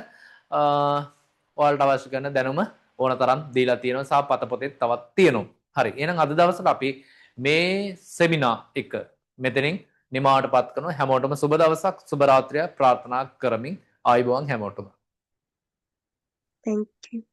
[SPEAKER 1] ඔයාලට අවශ්‍ය කරන දැනුම ඕන තරම් දීලා තියෙනවා සහ පත පොතේ තවත් තියෙනවා. හරි. එහෙනම් අද දවසට අපි මේ සෙමිනා එක මෙතනින් නිමාවටපත් කරනවා. හැමෝටම සුබ දවසක් සුබ රාත්‍රියක් ප්‍රාර්ථනා කරමින් ආයුබෝවන් හැමෝටම.
[SPEAKER 2] Thank you.